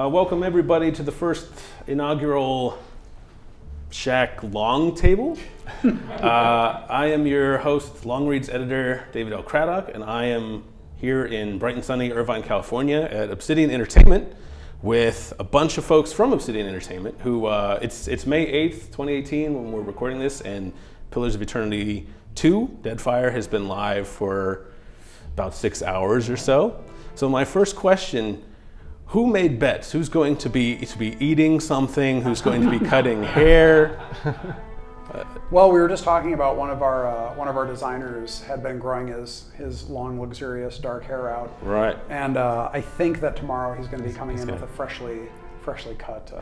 Welcome everybody to the first inaugural Shack Long Table. I am your host, Long Reads editor, David L. Craddock, and I am here in bright and sunny Irvine, California at Obsidian Entertainment with a bunch of folks from Obsidian Entertainment who, it's May 8th, 2018 when we're recording this, and Pillars of Eternity 2, Deadfire, has been live for about 6 hours or so. So my first question, who made bets? Who's going to be eating something? Who's going to be cutting hair? Well, we were just talking about one of our designers had been growing his long, luxurious dark hair out. Right. And I think that tomorrow he's going to be coming in with a freshly cut.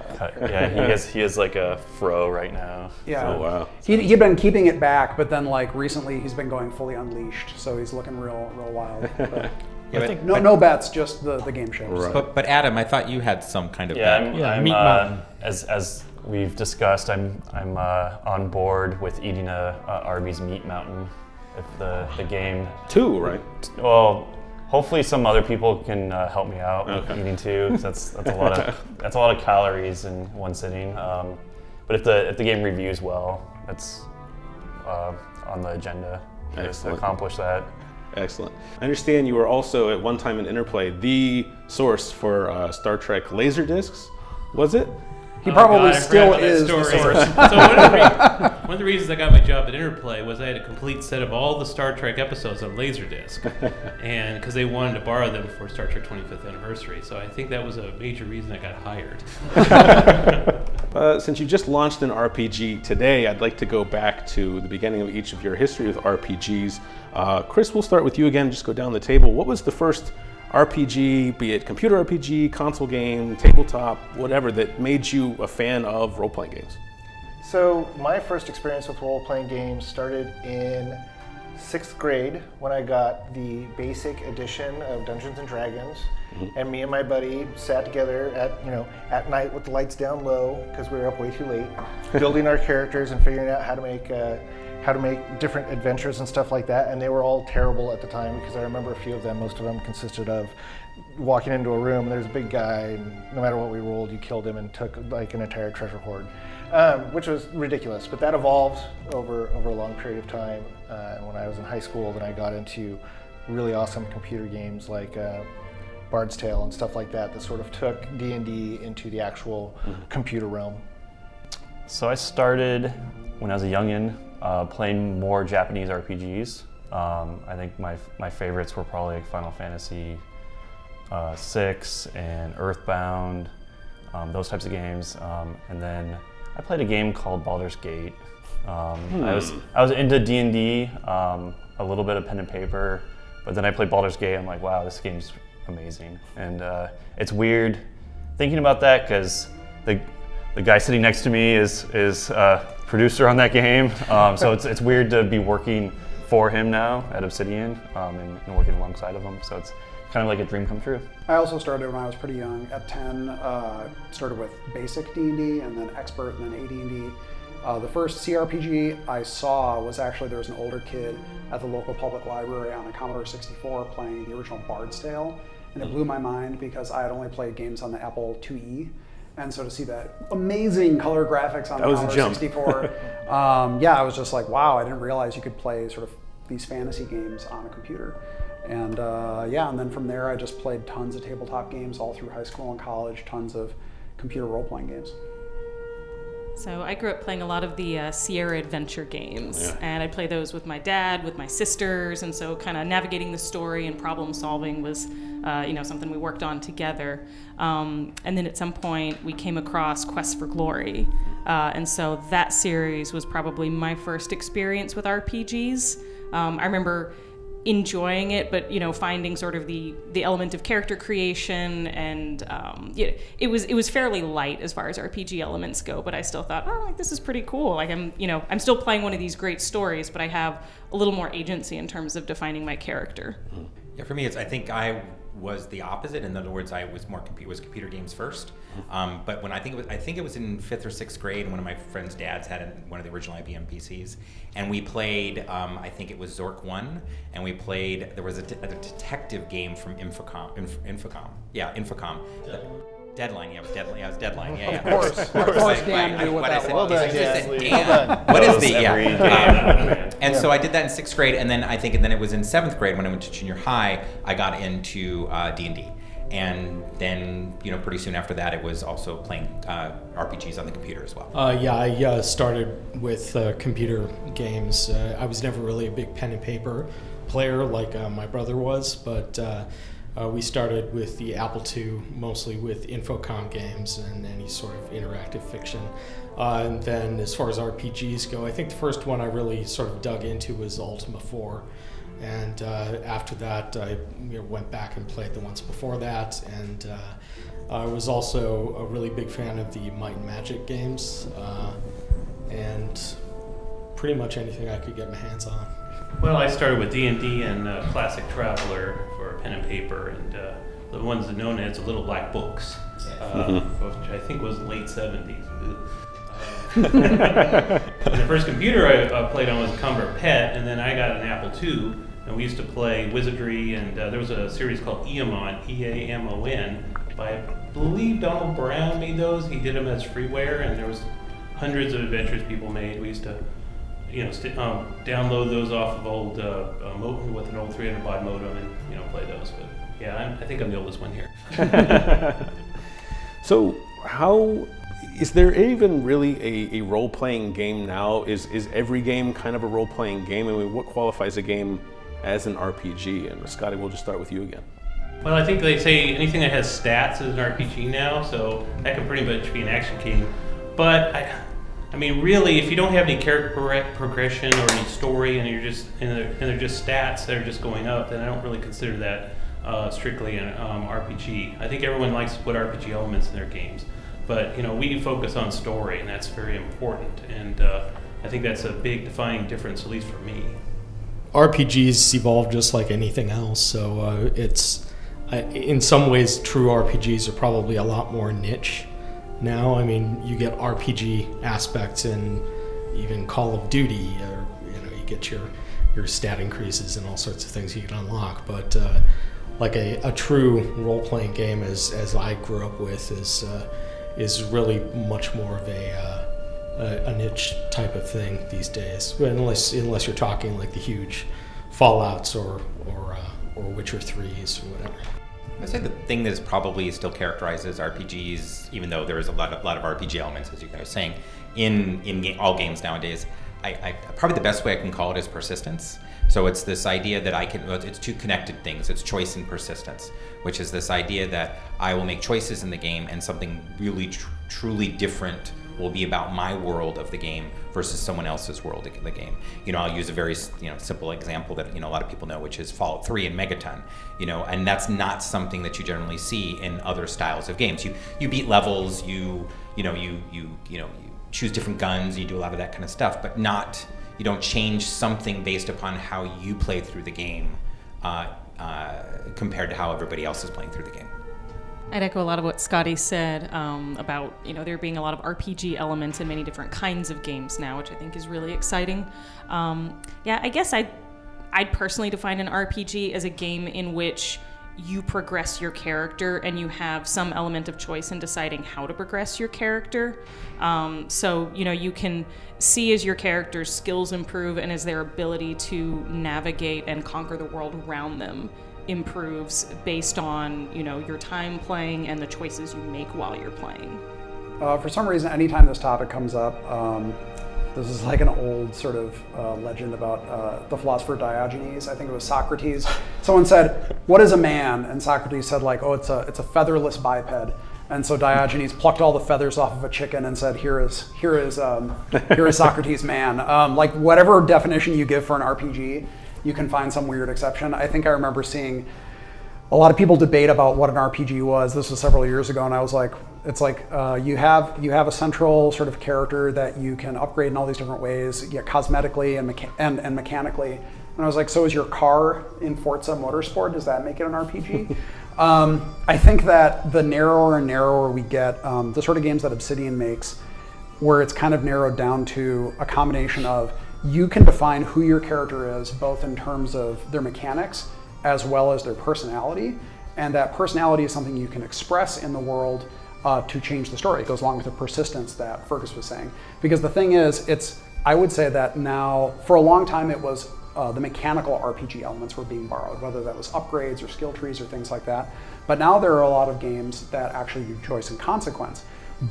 Yeah, he has like a fro right now. Yeah. Oh wow. He'd been keeping it back, but then like recently he's been going fully unleashed, so he's looking real wild. But, Yeah, no bets, just the game shows. Right. But Adam, I thought you had some kind of I'm as we've discussed, I'm on board with eating a Arby's Meat Mountain if the game. 2, right? Well, hopefully some other people can help me out with eating 2, because that's a lot of calories in one sitting. But if the game reviews well, that's on the agenda to accomplish that. Excellent. I understand you were also at one time in Interplay the source for Star Trek Laserdiscs, was it? He probably still is the source. So one of the reasons I got my job at Interplay was I had a complete set of all the Star Trek episodes on Laserdisc, and because they wanted to borrow them for Star Trek 25th anniversary. So I think that was a major reason I got hired. Since you just launched an RPG today, I'd like to go back to the beginning of each of your history with RPGs. Chris, we'll start with you again, just go down the table. What was the first RPG, be it computer RPG, console game, tabletop, whatever, that made you a fan of role-playing games? So my first experience with role-playing games started in 6th grade when I got the basic edition of Dungeons and Dragons, and me and my buddy sat together at night with the lights down low because we were up way too late, building our characters and figuring out how to make different adventures and stuff like that. And they were all terrible at the time because I remember a few of them. Most of them consisted of walking into a room and there's a big guy, and no matter what we rolled, you killed him and took like an entire treasure hoard, which was ridiculous. But that evolved over a long period of time. And when I was in high school, then I got into really awesome computer games like Bard's Tale and stuff like that sort of took D&D into the actual computer realm. So I started when I was a youngin', playing more Japanese RPGs. I think my favorites were probably like Final Fantasy VI and Earthbound, those types of games. And then I played a game called Baldur's Gate. I was into D&D, a little bit of pen and paper, but then I played Baldur's Gate. I'm like, wow, this game's amazing. And it's weird thinking about that because the guy sitting next to me is producer on that game, so it's weird to be working for him now at Obsidian and working alongside of him. So it's kind of like a dream come true. I also started when I was pretty young. At 10, started with basic D&D, and then expert, and then AD&D. The first CRPG I saw was actually there was an older kid at the local public library on a Commodore 64 playing the original Bard's Tale, and it blew my mind because I had only played games on the Apple IIe. And so to see that amazing color graphics on the Commodore 64, yeah, I was just like, wow, I didn't realize you could play sort of these fantasy games on a computer. And yeah, and then from there I just played tons of tabletop games all through high school and college, tons of computer role-playing games. So I grew up playing a lot of the Sierra Adventure games, and I'd play those with my dad, with my sisters, and so kind of navigating the story and problem solving was something we worked on together. And then at some point we came across Quest for Glory, and so that series was probably my first experience with RPGs. I remember enjoying it, but finding sort of the element of character creation, and it was fairly light as far as RPG elements go, but I still thought, oh, like, this is pretty cool. Like I'm still playing one of these great stories, but I have a little more agency in terms of defining my character. Yeah, for me, I think I was the opposite. In other words, I was computer games first. But when I think it was in 5th or 6th grade, one of my friend's dads had one of the original IBM PCs, and we played. I think it was Zork 1, and we played. There was a detective game from Infocom. Yeah, Infocom. Deadline, yeah, it was Deadline. Yeah, it was Deadline. Yeah, Of course, Dan knew what that was. Well done, Dan. What is the Every And so I did that in 6th grade, and then then it was in 7th grade when I went to junior high. I got into D&D, and then pretty soon after that, it was also playing RPGs on the computer as well. I started with computer games. I was never really a big pen and paper player like my brother was, but we started with the Apple II, mostly with Infocom games and any sort of interactive fiction. And then as far as RPGs go, I think the first one I really sort of dug into was Ultima 4. And after that, I went back and played the ones before that. And I was also a really big fan of the Might and Magic games. And pretty much anything I could get my hands on. Well, I started with D&D and Classic Traveler for pen and paper, and the ones that known as the Little Black Books, which I think was late 70s. And the first computer I played on was a Commodore PET, and then I got an Apple II, and we used to play Wizardry, and there was a series called Eamon, E-A-M-O-N, by, I believe, Donald Brown made those. He did them as freeware, and there was hundreds of adventures people made. We used to download those off of old with an old 300 baud modem and play those. But yeah, I think I'm the oldest one here. So how is there even really a role-playing game now? Is every game kind of a role-playing game? I mean, what qualifies a game as an RPG? And Scotty, we'll just start with you again. Well, I think they say anything that has stats is an RPG now, so that can pretty much be an action game. But I mean, really, if you don't have any character progression or any story, and they're just stats that are just going up, then I don't really consider that strictly an RPG. I think everyone likes to put RPG elements in their games, but we focus on story, and that's very important. And I think that's a big defining difference, at least for me. RPGs evolve just like anything else, so it's in some ways true RPGs are probably a lot more niche. Now, I mean, you get RPG aspects in even Call of Duty, or you get your stat increases and all sorts of things you can unlock. But like a true role-playing game, as I grew up with, is really much more of a niche type of thing these days. Unless you're talking like the huge Fallouts or Witcher 3s or whatever. I'd say the thing that probably still characterizes RPGs, even though there is a lot of RPG elements, as you guys were saying, in all games nowadays, I probably the best way I can call it is persistence. So it's this idea that it's two connected things. It's choice and persistence, which is this idea that I will make choices in the game and something really truly different will be about my world of the game versus someone else's world of the game. I'll use a very simple example that a lot of people know, which is Fallout 3 and Megaton. And that's not something that you generally see in other styles of games. You beat levels, you choose different guns, you do a lot of that kind of stuff, but you don't change something based upon how you play through the game compared to how everybody else is playing through the game. I'd echo a lot of what Scotty said about there being a lot of RPG elements in many different kinds of games now, which I think is really exciting. I guess I'd personally define an RPG as a game in which you progress your character and you have some element of choice in deciding how to progress your character. So you can see as your character's skills improve and as their ability to navigate and conquer the world around them improves based on your time playing and the choices you make while you're playing. For some reason, anytime this topic comes up, this is like an old sort of legend about the philosopher Diogenes. I think it was Socrates. Someone said, "What is a man?" And Socrates said, like, "Oh, it's a featherless biped." And so Diogenes plucked all the feathers off of a chicken and said, "Here is Socrates' man." Like whatever definition you give for an RPG, you can find some weird exception. I think I remember seeing a lot of people debate about what an RPG was. This was several years ago, and I was like, it's like you have a central sort of character that you can upgrade in all these different ways, cosmetically and mechanically. And I was like, so is your car in Forza Motorsport? Does that make it an RPG? I think that the narrower and narrower we get, the sort of games that Obsidian makes, where it's kind of narrowed down to a combination of you can define who your character is, both in terms of their mechanics as well as their personality. And that personality is something you can express in the world to change the story. It goes along with the persistence that Fergus was saying. Because the thing is, I would say that now, for a long time it was the mechanical RPG elements were being borrowed, whether that was upgrades or skill trees or things like that. But now there are a lot of games that actually do choice and consequence.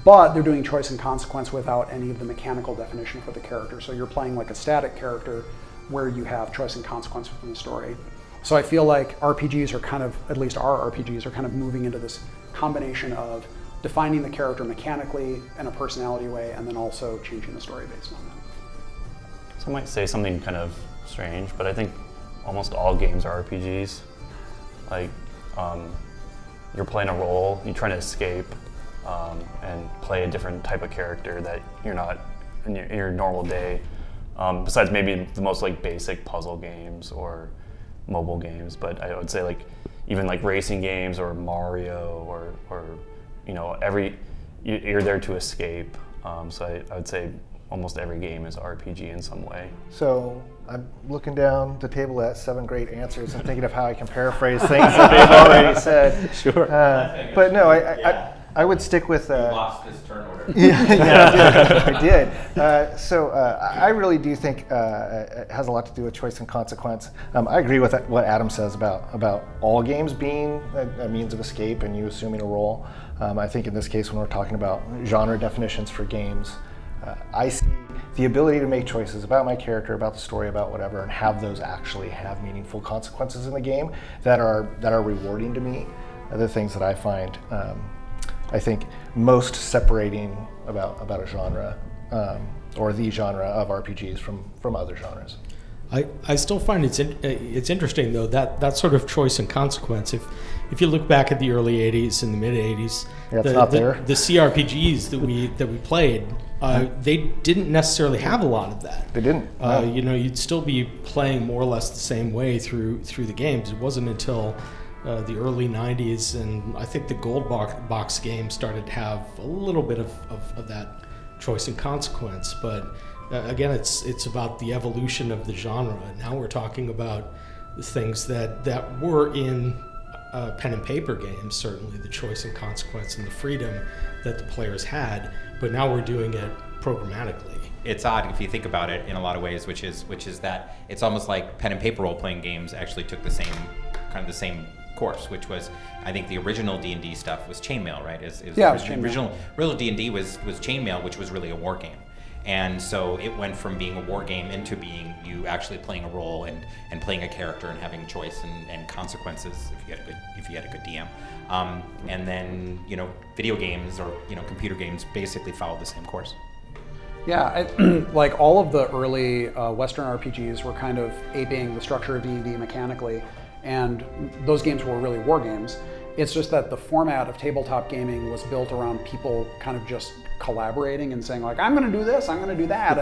But they're doing choice and consequence without any of the mechanical definition for the character. So you're playing like a static character where you have choice and consequence within the story. So I feel like RPGs are kind of, at least our RPGs, are kind of moving into this combination of defining the character mechanically in a personality way, and then also changing the story based on that. So I might say something kind of strange, but I think almost all games are RPGs. Like, you're playing a role, you're trying to escape, and play a different type of character that you're not in your normal day. Besides maybe the most like basic puzzle games or mobile games, but I would say like even like racing games or Mario or you know, you're there to escape. So I would say almost every game is RPG in some way. So I'm looking down the table at 7 great answers and thinking of how I can paraphrase things that they've already said. Sure. But no, I would stick with. You lost this turn order. Yeah, I did. So I really do think it has a lot to do with choice and consequence. I agree with what Adam says about all games being a means of escape and you assuming a role. I think in this case, when we're talking about genre definitions for games, I see the ability to make choices about my character, about the story, about whatever, and have those actually have meaningful consequences in the game that are rewarding to me. Are the things that I find, I think, most separating about a genre or the genre of RPGs from other genres. I still find it's interesting though that sort of choice and consequence. If you look back at the early '80s and the mid '80s, the CRPGs that we played, they didn't necessarily have a lot of that. They didn't. No. You know, you'd still be playing more or less the same way through the games. It wasn't until the early '90s, and I think the Gold Box games started to have a little bit of that choice and consequence. But again, it's about the evolution of the genre. Now we're talking about things that were in pen and paper games, certainly the choice and consequence and the freedom that the players had. But now we're doing it programmatically. It's odd if you think about it in a lot of ways, which is that it's almost like pen and paper role-playing games actually took the same course, which was, I think the original D&D stuff was chainmail, right? Original D&D was chainmail, which was really a war game. And so it went from being a war game into being you actually playing a role and playing a character and having choice and consequences if you had a good DM. And then, you know, video games or, you know, computer games basically followed the same course. Yeah, like all of the early Western RPGs were kind of aping the structure of D&D mechanically, and those games were really war games. It's just that the format of tabletop gaming was built around people kind of just collaborating and saying like, I'm going to do this, I'm going to do that,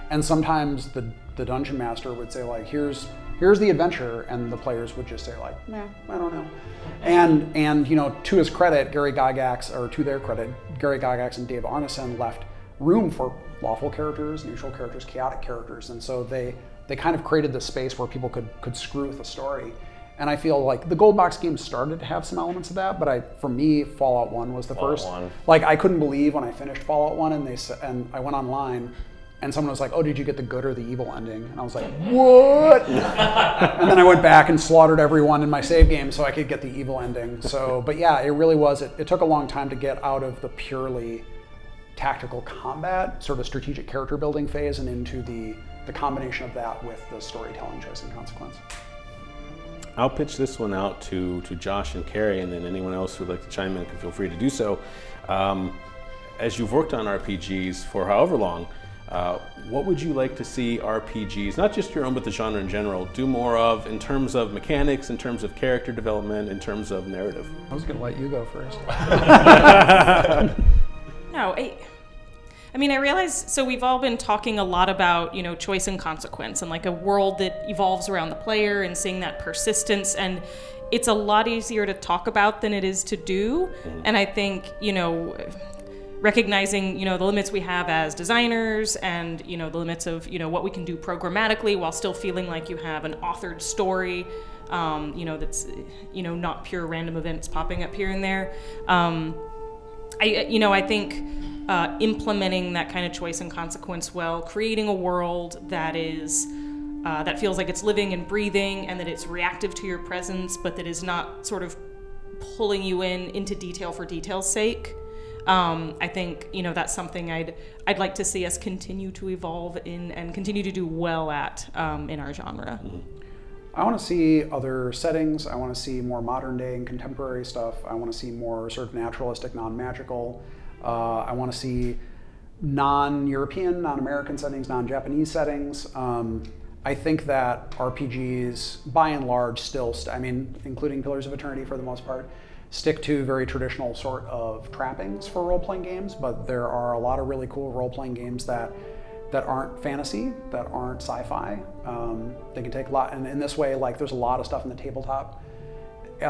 and sometimes the dungeon master would say like, here's the adventure, and the players would just say like, nah, I don't know. And you know, to his credit, to their credit, Gary Gygax and Dave Arneson left room for lawful characters, neutral characters, chaotic characters, and so they kind of created this space where people could screw with the story. And I feel like the Gold Box games started to have some elements of that, but for me, Fallout 1 was the first. Like, I couldn't believe when I finished Fallout 1 and I went online and someone was like, oh, did you get the good or the evil ending? And I was like, what? And then I went back and slaughtered everyone in my save game so I could get the evil ending. So, but yeah, it really was. It took a long time to get out of the purely tactical combat, sort of strategic character building phase, and into the combination of that with the storytelling choice and consequence. I'll pitch this one out to Josh and Carrie, and then anyone else who'd like to chime in can feel free to do so. As you've worked on RPGs for however long, what would you like to see RPGs, not just your own, but the genre in general, do more of in terms of mechanics, in terms of character development, in terms of narrative? I was going to let you go first. No, I mean, I realize, so we've all been talking a lot about, you know, choice and consequence and like a world that evolves around the player and seeing that persistence, and it's a lot easier to talk about than it is to do. And I think, you know, recognizing, you know, the limits we have as designers and, you know, the limits of, you know, what we can do programmatically while still feeling like you have an authored story, you know, that's, you know, not pure random events popping up here and there. I think implementing that kind of choice and consequence well, creating a world that is that feels like it's living and breathing, and that it's reactive to your presence, but that is not sort of pulling you into detail for detail's sake. I think that's something I'd like to see us continue to evolve in and continue to do well at in our genre. I want to see other settings. I want to see more modern day and contemporary stuff. I want to see more sort of naturalistic, non-magical. I want to see non-European, non-American settings, non-Japanese settings. I think that RPGs, by and large, still, including Pillars of Eternity for the most part, stick to very traditional sort of trappings for role-playing games, but there are a lot of really cool role-playing games that aren't fantasy, that aren't sci-fi. They can take a lot, and in this way, like, there's a lot of stuff in the tabletop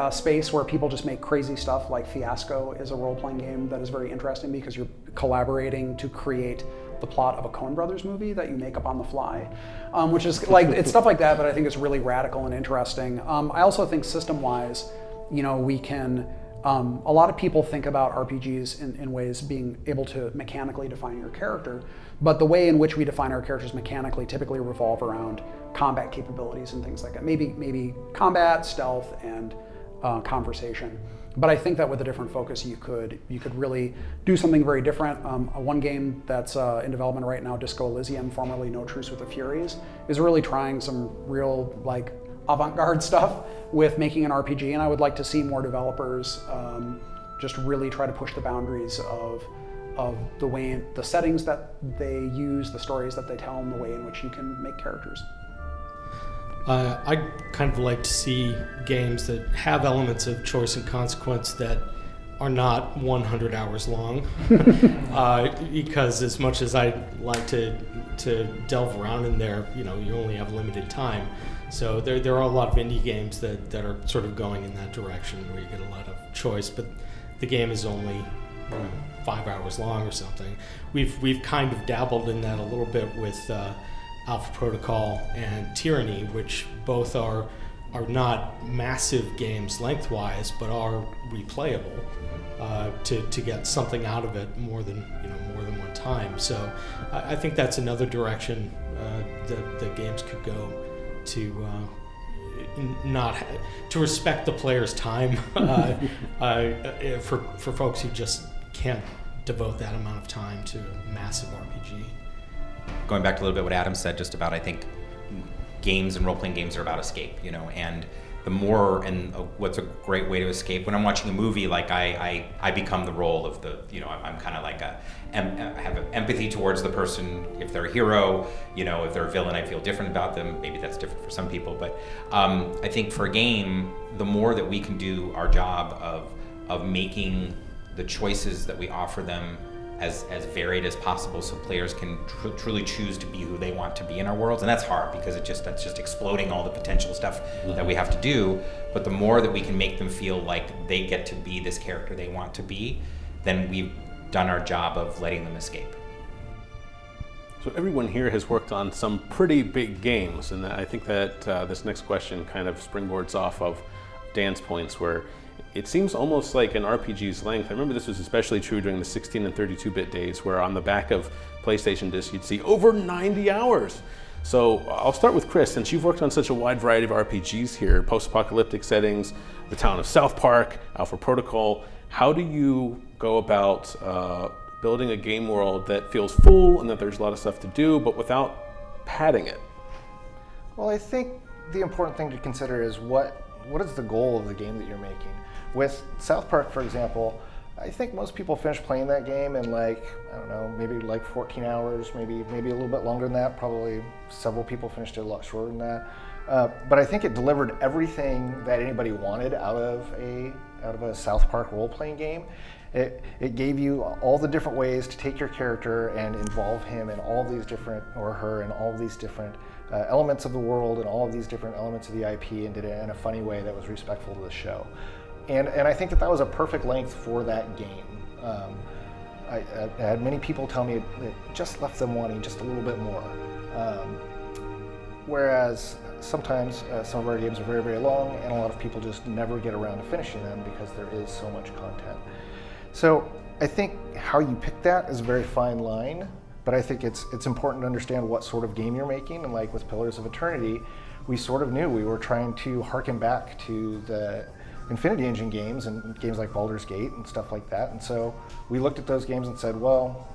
space where people just make crazy stuff. Like Fiasco is a role-playing game that is very interesting because you're collaborating to create the plot of a Coen Brothers movie that you make up on the fly, which is like, it's stuff like that, but I think it's really radical and interesting. I also think system-wise, we can, a lot of people think about RPGs in ways being able to mechanically define your character, but the way in which we define our characters mechanically typically revolve around combat capabilities and things like that. Maybe combat, stealth, and conversation. But I think that with a different focus, you could really do something very different. One game that's in development right now, Disco Elysium, formerly No Truce with the Furies, is really trying some real like avant-garde stuff with making an RPG, and I would like to see more developers just really try to push the boundaries of the settings that they use, the stories that they tell, and the way in which you can make characters. I'd kind of like to see games that have elements of choice and consequence that are not 100 hours long, because as much as I'd like to delve around in there, you only have limited time. So there are a lot of indie games that are sort of going in that direction where you get a lot of choice, but the game is only 5 hours long or something. We've kind of dabbled in that a little bit with Alpha Protocol and Tyranny, which both are not massive games lengthwise, but are replayable to get something out of it more than one time. So I think that's another direction that games could go to to respect the player's time for folks who just can't devote that amount of time to a massive RPG. Going back to a little bit what Adam said, just about, I think games and role-playing games are about escape, and the more, and what's a great way to escape, when I'm watching a movie, like I become the role of the, I'm kind of like I have empathy towards the person. If they're a hero, if they're a villain, I feel different about them. Maybe that's different for some people, but I think for a game, the more that we can do our job of making the choices that we offer them as varied as possible, so players can truly choose to be who they want to be in our worlds. And that's hard because that's just exploding all the potential stuff that we have to do. But the more that we can make them feel like they get to be this character they want to be, then we've done our job of letting them escape. So everyone here has worked on some pretty big games, and I think that this next question kind of springboards off of Dan's points, where it seems almost like an RPG's length. I remember this was especially true during the 16 and 32-bit days, where on the back of PlayStation discs you'd see over 90 hours. So I'll start with Chris, since you've worked on such a wide variety of RPGs here, post-apocalyptic settings, the town of South Park, Alpha Protocol. How do you go about building a game world that feels full and that there's a lot of stuff to do, but without padding it? Well, I think the important thing to consider is what is the goal of the game that you're making. With South Park, for example, I think most people finish playing that game in maybe 14 hours, maybe a little bit longer than that. Probably several people finished it a lot shorter than that. But I think it delivered everything that anybody wanted out of a South Park role-playing game. It gave you all the different ways to take your character and involve him in all these different, or her, in all these different elements of the world and all of these different elements of the IP, and did it in a funny way that was respectful to the show. And I think that was a perfect length for that game. I had many people tell me it just left them wanting just a little bit more. Whereas sometimes some of our games are very, very long, and a lot of people just never get around to finishing them because there is so much content. So I think how you pick that is a very fine line, but I think it's important to understand what sort of game you're making. And like with Pillars of Eternity, we sort of knew we were trying to harken back to the Infinity Engine games and games like Baldur's Gate and stuff like that. And so we looked at those games and said, well,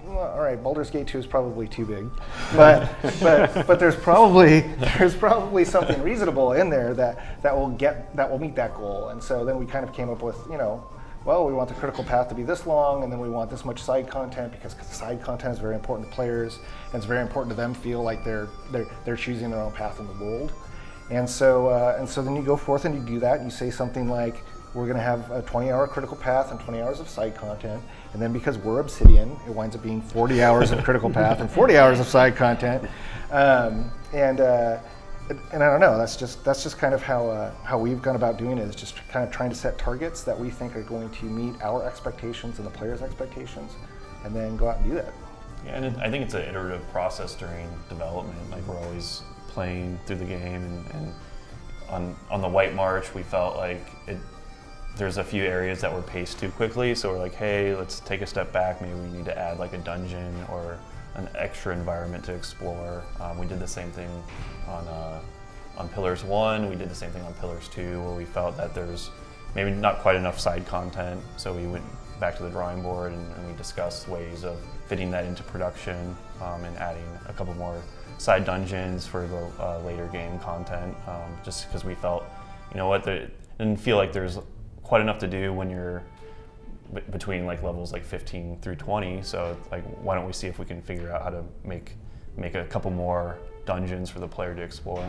all right, Baldur's Gate 2 is probably too big, but there's probably something reasonable in there that will meet that goal. And so then we kind of came up with, well, we want the critical path to be this long, and then we want this much side content because side content is very important to players, and it's very important to them feel like they're choosing their own path in the world. And so then you go forth and you do that, and you say something like, we're going to have a 20-hour critical path and 20 hours of side content, and then because we're Obsidian, it winds up being 40 hours of critical path and 40 hours of side content. And I don't know, that's just kind of how we've gone about doing it, is just kind of trying to set targets that we think are going to meet our expectations and the players' expectations, and then go out and do that. Yeah, and I think it's an iterative process during development. Like, we're always playing through the game, and on the White March, we felt like there's a few areas that were paced too quickly, so we're like, hey, let's take a step back, maybe we need to add like a dungeon or an extra environment to explore. We did the same thing on Pillars 1, we did the same thing on Pillars 2, where we felt that there's maybe not quite enough side content, so we went back to the drawing board and we discussed ways of fitting that into production and adding a couple more side dungeons for the later game content, just because we felt, it didn't feel like there's quite enough to do when you're between like levels like 15 through 20, so like, why don't we see if we can figure out how to make a couple more dungeons for the player to explore.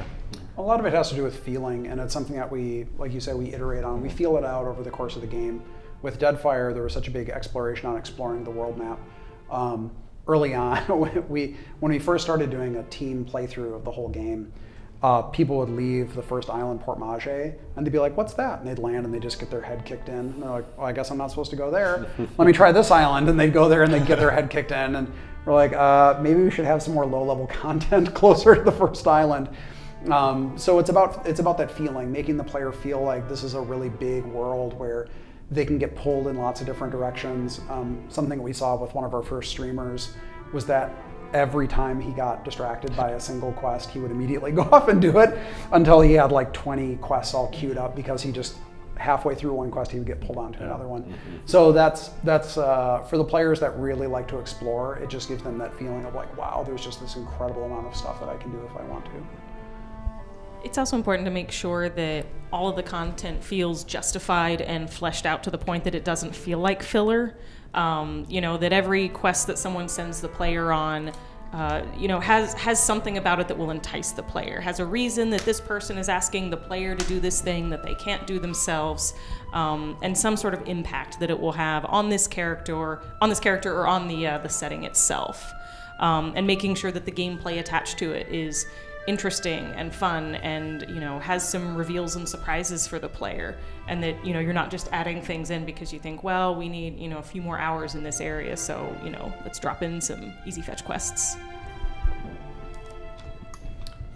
A lot of it has to do with feeling, and it's something that we, like you said, we iterate on. We feel it out over the course of the game. With Deadfire, there was such a big exploration on exploring the world map. Early on, when we first started doing a team playthrough of the whole game, people would leave the first island, Port Mage, and they'd be like, what's that? And they'd land and they'd just get their head kicked in. And they're like, well, I guess I'm not supposed to go there. Let me try this island. And they'd go there and they'd get their head kicked in. And we're like, maybe we should have some more low-level content closer to the first island. So it's about that feeling, making the player feel like this is a really big world where they can get pulled in lots of different directions. Something we saw with one of our first streamers was that every time he got distracted by a single quest, he would immediately go off and do it until he had like 20 quests all queued up, because he just halfway through one quest he would get pulled onto another one. So that's for the players that really like to explore, it just gives them that feeling of like, wow, there's just this incredible amount of stuff that I can do if I want to. It's also important to make sure that all of the content feels justified and fleshed out to the point that it doesn't feel like filler. That every quest that someone sends the player on, has something about it that will entice the player, has a reason that this person is asking the player to do this thing that they can't do themselves, and some sort of impact that it will have on this character or on the setting itself, and making sure that the gameplay attached to it is interesting and fun and has some reveals and surprises for the player, and that you're not just adding things in because you think, well, we need a few more hours in this area, so let's drop in some easy fetch quests.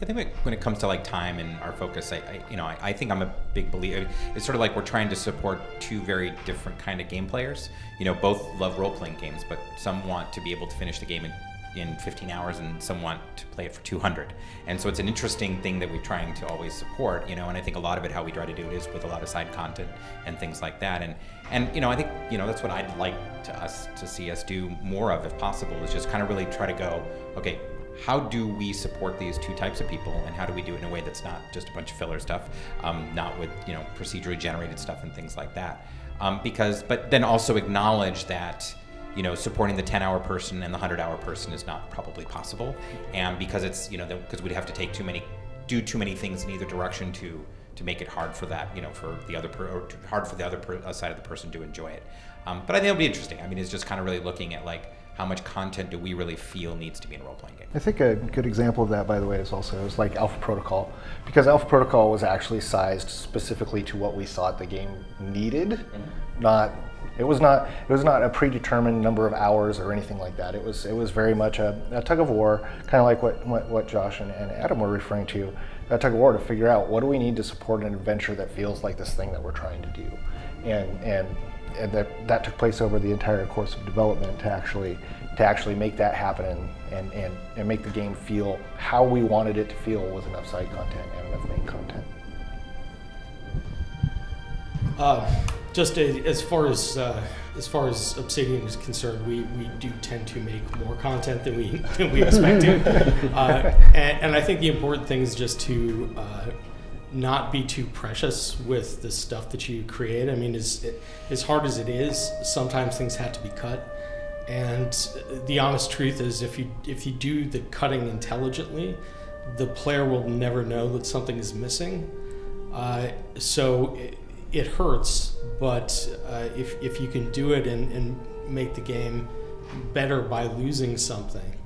I think when it comes to like time and our focus, I think I'm a big believer. It's sort of like we're trying to support two very different kind of game players. Both love role-playing games, but some want to be able to finish the game in 15 hours and some want to play it for 200. And so it's an interesting thing that we're trying to always support, and I think a lot of it, how we try to do it, is with a lot of side content and things like that. And I think, that's what I'd like to see us do more of, if possible, is just kind of really try to go, okay, how do we support these two types of people, and how do we do it in a way that's not just a bunch of filler stuff, not with, procedurally generated stuff and things like that. But then also acknowledge that supporting the 10-hour person and the 100-hour person is not probably possible, and because it's because we'd have to do too many things in either direction to make it hard for that for the other side of the person to enjoy it. But I think it'll be interesting. I mean, it's just kind of really looking at like, how much content do we really feel needs to be in a role-playing game? I think a good example of that, by the way, is like Alpha Protocol, because Alpha Protocol was actually sized specifically to what we thought the game needed. It was not a predetermined number of hours or anything like that. It was very much a tug of war, kind of like what Josh and Adam were referring to, a tug of war to figure out what do we need to support an adventure that feels like this thing that we're trying to do, and and that took place over the entire course of development to actually make that happen and make the game feel how we wanted it to feel with enough side content and enough main content. Just as far as Obsidian is concerned, we do tend to make more content than we expect to, and I think the important thing is just to not be too precious with the stuff that you create. I mean, as hard as it is, sometimes things have to be cut, and the honest truth is, if you do the cutting intelligently, the player will never know that something is missing. So it hurts, but if you can do it and make the game better by losing something,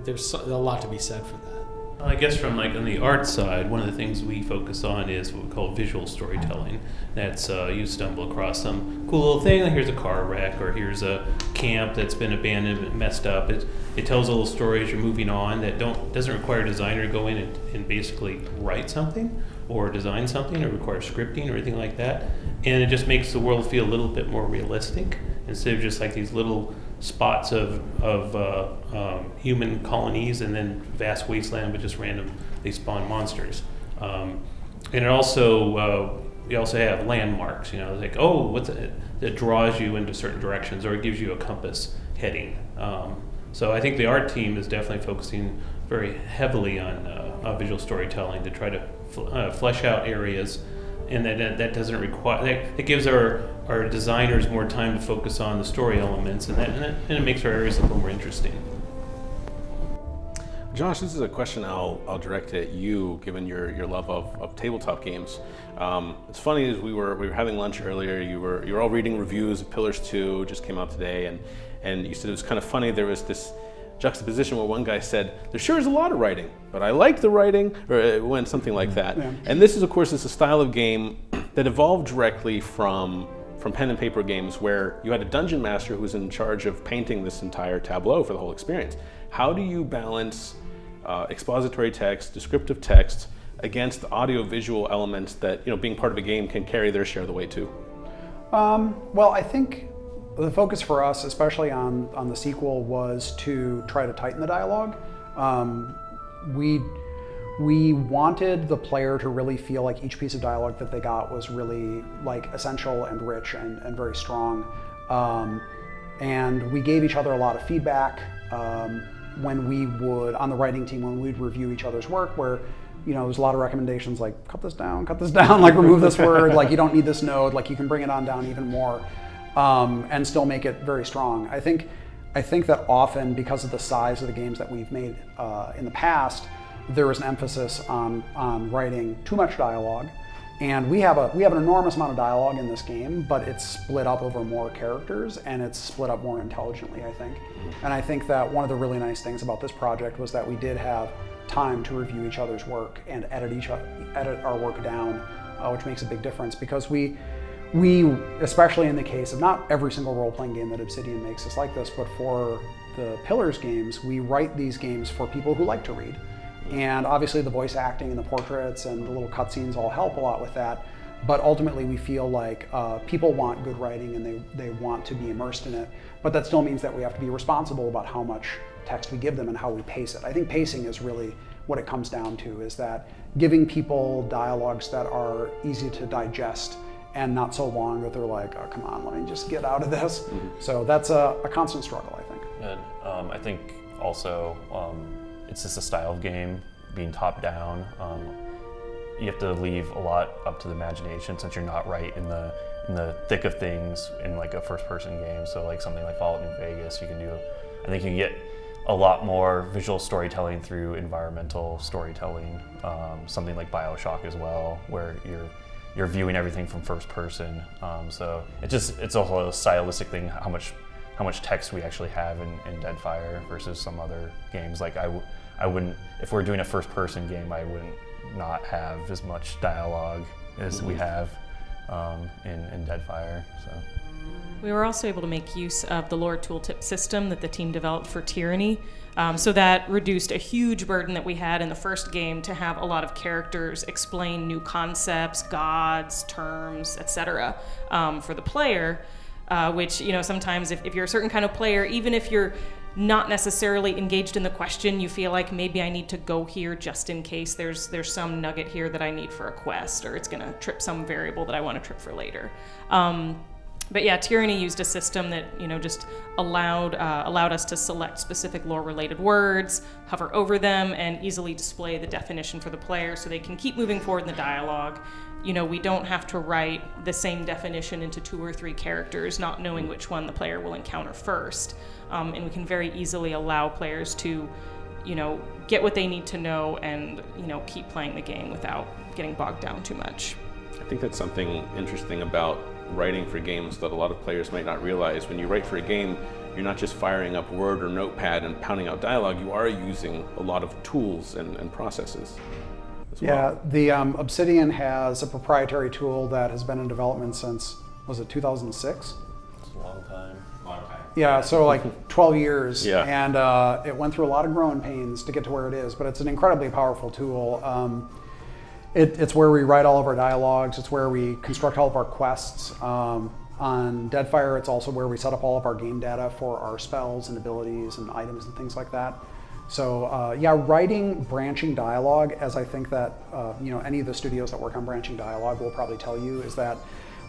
there's a lot to be said for that. I guess from like on the art side, one of the things we focus on is what we call visual storytelling. That's you stumble across some cool little thing, like here's a car wreck, or here's a camp that's been abandoned and messed up. It tells a little story as you're moving on that doesn't require a designer to go in and basically write something or design something or require scripting or anything like that. And it just makes the world feel a little bit more realistic instead of just like these little spots of human colonies and then vast wasteland with just randomly spawned monsters. And it also you also have landmarks. You know, like what's it that draws you into certain directions, or it gives you a compass heading. So I think the art team is definitely focusing very heavily on visual storytelling to try to flesh out areas. And that doesn't require, it gives our designers more time to focus on the story elements, and it makes our areas a little more interesting. Josh, this is a question I'll direct at you, given your love of tabletop games. It's funny, as we were having lunch earlier, you were all reading reviews of Pillars 2, just came out today, and you said it was kind of funny. There was this juxtaposition where one guy said, there sure is a lot of writing, but I like the writing, or it went something like that. Yeah. And this is, of course, a style of game that evolved directly from pen and paper games, where you had a dungeon master who was in charge of painting this entire tableau for the whole experience. How do you balance expository text, descriptive text, against the audio-visual elements that, being part of a game can carry their share of the weight too? Well, I think the focus for us, especially on the sequel, was to try to tighten the dialogue. We wanted the player to really feel like each piece of dialogue that they got was really like essential and rich and very strong. And we gave each other a lot of feedback when we would, on the writing team, when we'd review each other's work, where there's a lot of recommendations like cut this down, like remove this word, like you don't need this node, like you can bring it on down even more. And still make it very strong. I think that often, because of the size of the games that we've made in the past, there is an emphasis on writing too much dialogue, and we have an enormous amount of dialogue in this game, but it's split up over more characters and it's split up more intelligently, I think. And I think that one of the really nice things about this project was that we did have time to review each other's work and edit our work down, which makes a big difference, because we, especially in the case of not every single role-playing game that Obsidian makes is like this, but for the Pillars games, we write these games for people who like to read. And obviously the voice acting and the portraits and the little cutscenes all help a lot with that. But ultimately we feel like people want good writing and they want to be immersed in it. But that still means that we have to be responsible about how much text we give them and how we pace it. I think pacing is really what it comes down to, is that giving people dialogues that are easy to digest and not so long that they're like, oh, come on, let me just get out of this. So that's a constant struggle, I think. And I think also it's just a style of game, being top down. You have to leave a lot up to the imagination, since you're not right in the thick of things in like a first-person game. So like something like Fallout New Vegas, I think you can get a lot more visual storytelling through environmental storytelling. Something like BioShock as well, where you're viewing everything from first person. So it's also a stylistic thing, how much text we actually have in Deadfire versus some other games. Like I wouldn't, if we're doing a first person game, I wouldn't not have as much dialogue as we have in Deadfire. So We were also able to make use of the lore tooltip system that the team developed for Tyranny. So that reduced a huge burden that we had in the first game to have a lot of characters explain new concepts, gods, terms, etc. For the player, which, you know, sometimes if you're a certain kind of player, even if you're not necessarily engaged in the question, you feel like maybe I need to go here just in case there's some nugget here that I need for a quest, or it's going to trip some variable that I want to trip for later. But yeah, Tyranny used a system that, you know, just allowed us to select specific lore-related words, hover over them, and easily display the definition for the player so they can keep moving forward in the dialogue. You know, we don't have to write the same definition into 2 or 3 characters, not knowing which one the player will encounter first. And we can very easily allow players to, you know, get what they need to know and, you know, keep playing the game without getting bogged down too much. I think that's something interesting about writing for games that a lot of players might not realize. When you write for a game, you're not just firing up Word or Notepad and pounding out dialogue, you are using a lot of tools and processes as well. Yeah, the Obsidian has a proprietary tool that has been in development since, was it 2006? It's a long time. Yeah, so like 12 years, Yeah. And it went through a lot of growing pains to get to where it is, but it's an incredibly powerful tool. It's where we write all of our dialogues, it's where we construct all of our quests. On Deadfire, it's also where we set up all of our game data for our spells and abilities and items and things like that. So yeah, writing branching dialogue, as I think that you know, any of the studios that work on branching dialogue will probably tell you, is that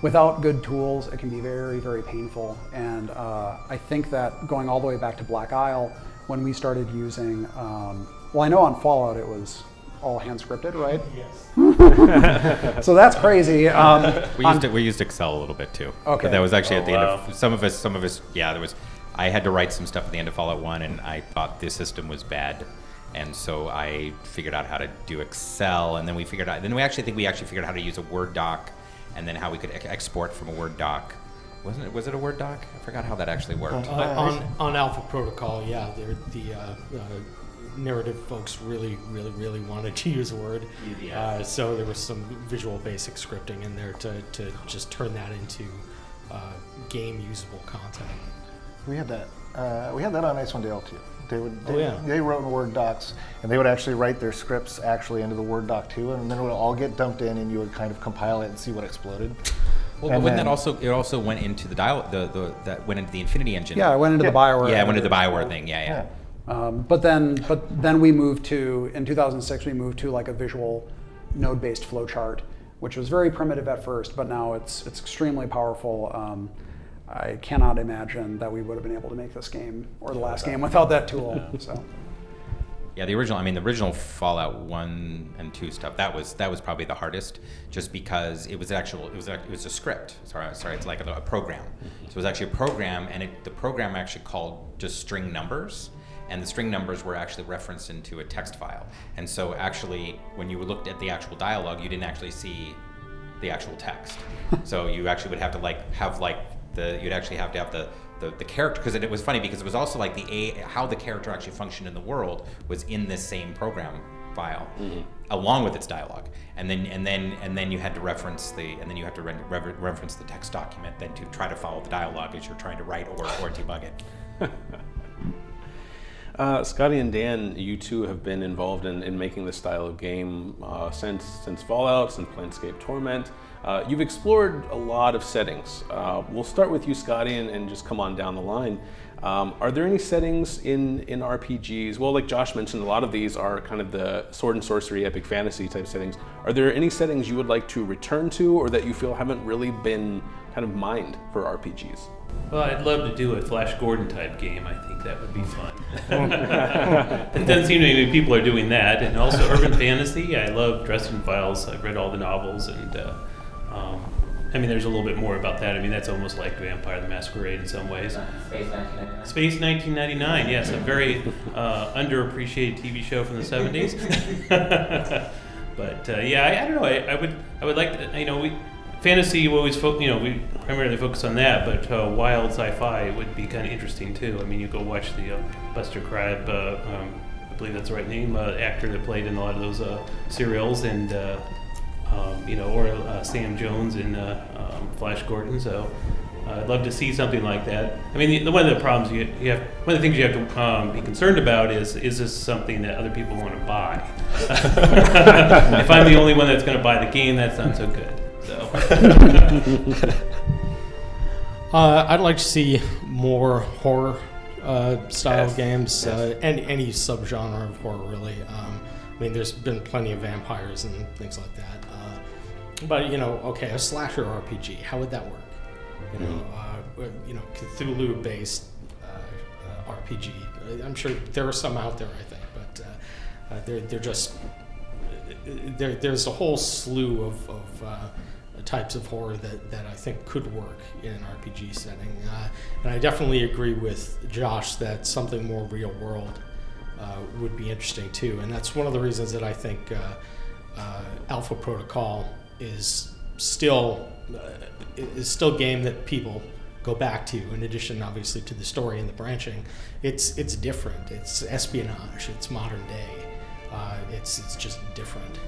without good tools, it can be very, very painful. And I think that going all the way back to Black Isle, when we started using, well, I know on Fallout it was all hand scripted, right? Yes. So that's crazy. We used Excel a little bit too. Okay. But that was actually at the end of some of us. Yeah, there was. I had to write some stuff at the end of Fallout 1, and I thought this system was bad, and so I figured out how to do Excel, and then we figured out. Then we actually figured out how to use a Word doc, and then how we could export from a Word doc. Was it a Word doc? I forgot how that actually worked. On Alpha Protocol, yeah, the narrative folks really wanted to use Word. Yeah. So there was some Visual Basic scripting in there to just turn that into game usable content. We had that. We had that on Icewind Dale too. They wrote in Word docs, and they would actually write their scripts actually into the Word doc too, and then it would all get dumped in, and you would kind of compile it and see what exploded. Well, but wouldn't that also went into the that went into the Infinity Engine? Yeah, it went into the Bioware. Yeah, it went into the Bioware thing. Yeah. But then we moved to, in 2006, we moved to like a visual node-based flowchart, which was very primitive at first, but now it's extremely powerful. I cannot imagine that we would have been able to make this game or the last game without that tool. So. Yeah, the original Fallout 1 and 2 stuff, that was probably the hardest, just because it was a script. Sorry, it's like a program. So it was actually a program, and the program actually called just string numbers, and the string numbers were actually referenced into a text file. And so actually, when you looked at the actual dialogue, you didn't actually see the actual text. So you actually would have to you'd actually have to have the character, because it was funny because it was also like how the character actually functioned in the world was in this same program file, along with its dialogue, and then you had to reference reference the text document then to try to follow the dialogue as you're trying to write or debug it. Scotty and Dan, you two have been involved in making this style of game since Fallout, since Planescape Torment. You've explored a lot of settings. We'll start with you, Scotty, and just come on down the line. Are there any settings in RPGs? Well, like Josh mentioned, a lot of these are kind of the sword and sorcery, epic fantasy type settings. Are there any settings you would like to return to, or that you feel haven't really been kind of mined for RPGs? Well, I'd love to do a Flash Gordon type game. I think that would be fun. It doesn't seem to me people are doing that. And also urban fantasy. I love Dresden Files. I've read all the novels, and I mean, there's a little bit more about that. I mean, that's almost like Vampire the Masquerade in some ways. Space 1999. Space 1999, yes, a very underappreciated TV show from the 70s. But yeah, I don't know. I would like to, fantasy. We always we primarily focus on that, but wild sci-fi would be kind of interesting too. I mean, you go watch the Buster Crabbe, I believe that's the right name, actor that played in a lot of those serials, and or Sam Jones in Flash Gordon. So I'd love to see something like that. I mean, one of the problems you have, one of the things you have to be concerned about is this something that other people want to buy? If I'm the only one that's going to buy the game, that's not so good. So. I'd like to see more horror style games, and any subgenre of horror, really. I mean, there's been plenty of vampires and things like that. But okay, a slasher RPG, how would that work? Cthulhu-based RPG. I'm sure there are some out there, I think, but they're just there's a whole slew of types of horror that I think could work in an RPG setting. And I definitely agree with Josh that something more real world would be interesting too. And that's one of the reasons that I think Alpha Protocol is still a game that people go back to, in addition obviously to the story and the branching. It's different. It's espionage. It's modern day. It's just different.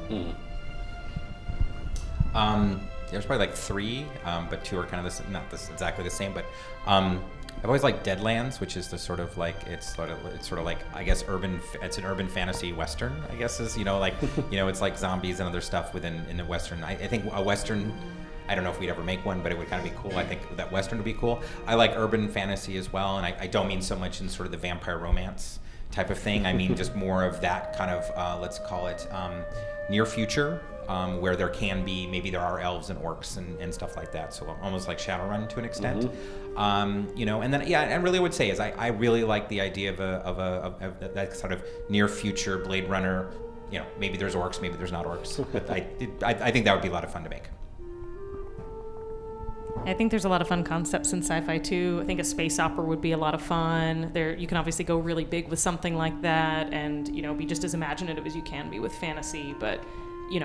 There's probably like 3, but 2 are kind of not exactly the same. But I've always liked Deadlands, which is the sort of like it's sort of like, I guess, it's an urban fantasy western, I guess, is it's like zombies and other stuff in a western. I think a western, I don't know if we'd ever make one, but it would kind of be cool. I think that western would be cool. I like urban fantasy as well, and I don't mean so much in sort of the vampire romance type of thing. I mean just more of that kind of let's call it near future. Where maybe there are elves and orcs and stuff like that. So almost like Shadowrun to an extent. And then I really would say is I really like the idea of that sort of near future Blade Runner. Maybe there's orcs, maybe there's not orcs. But I think that would be a lot of fun to make. I think there's a lot of fun concepts in sci-fi too. I think a space opera would be a lot of fun. You can obviously go really big with something like that, and be just as imaginative as you can be with fantasy, but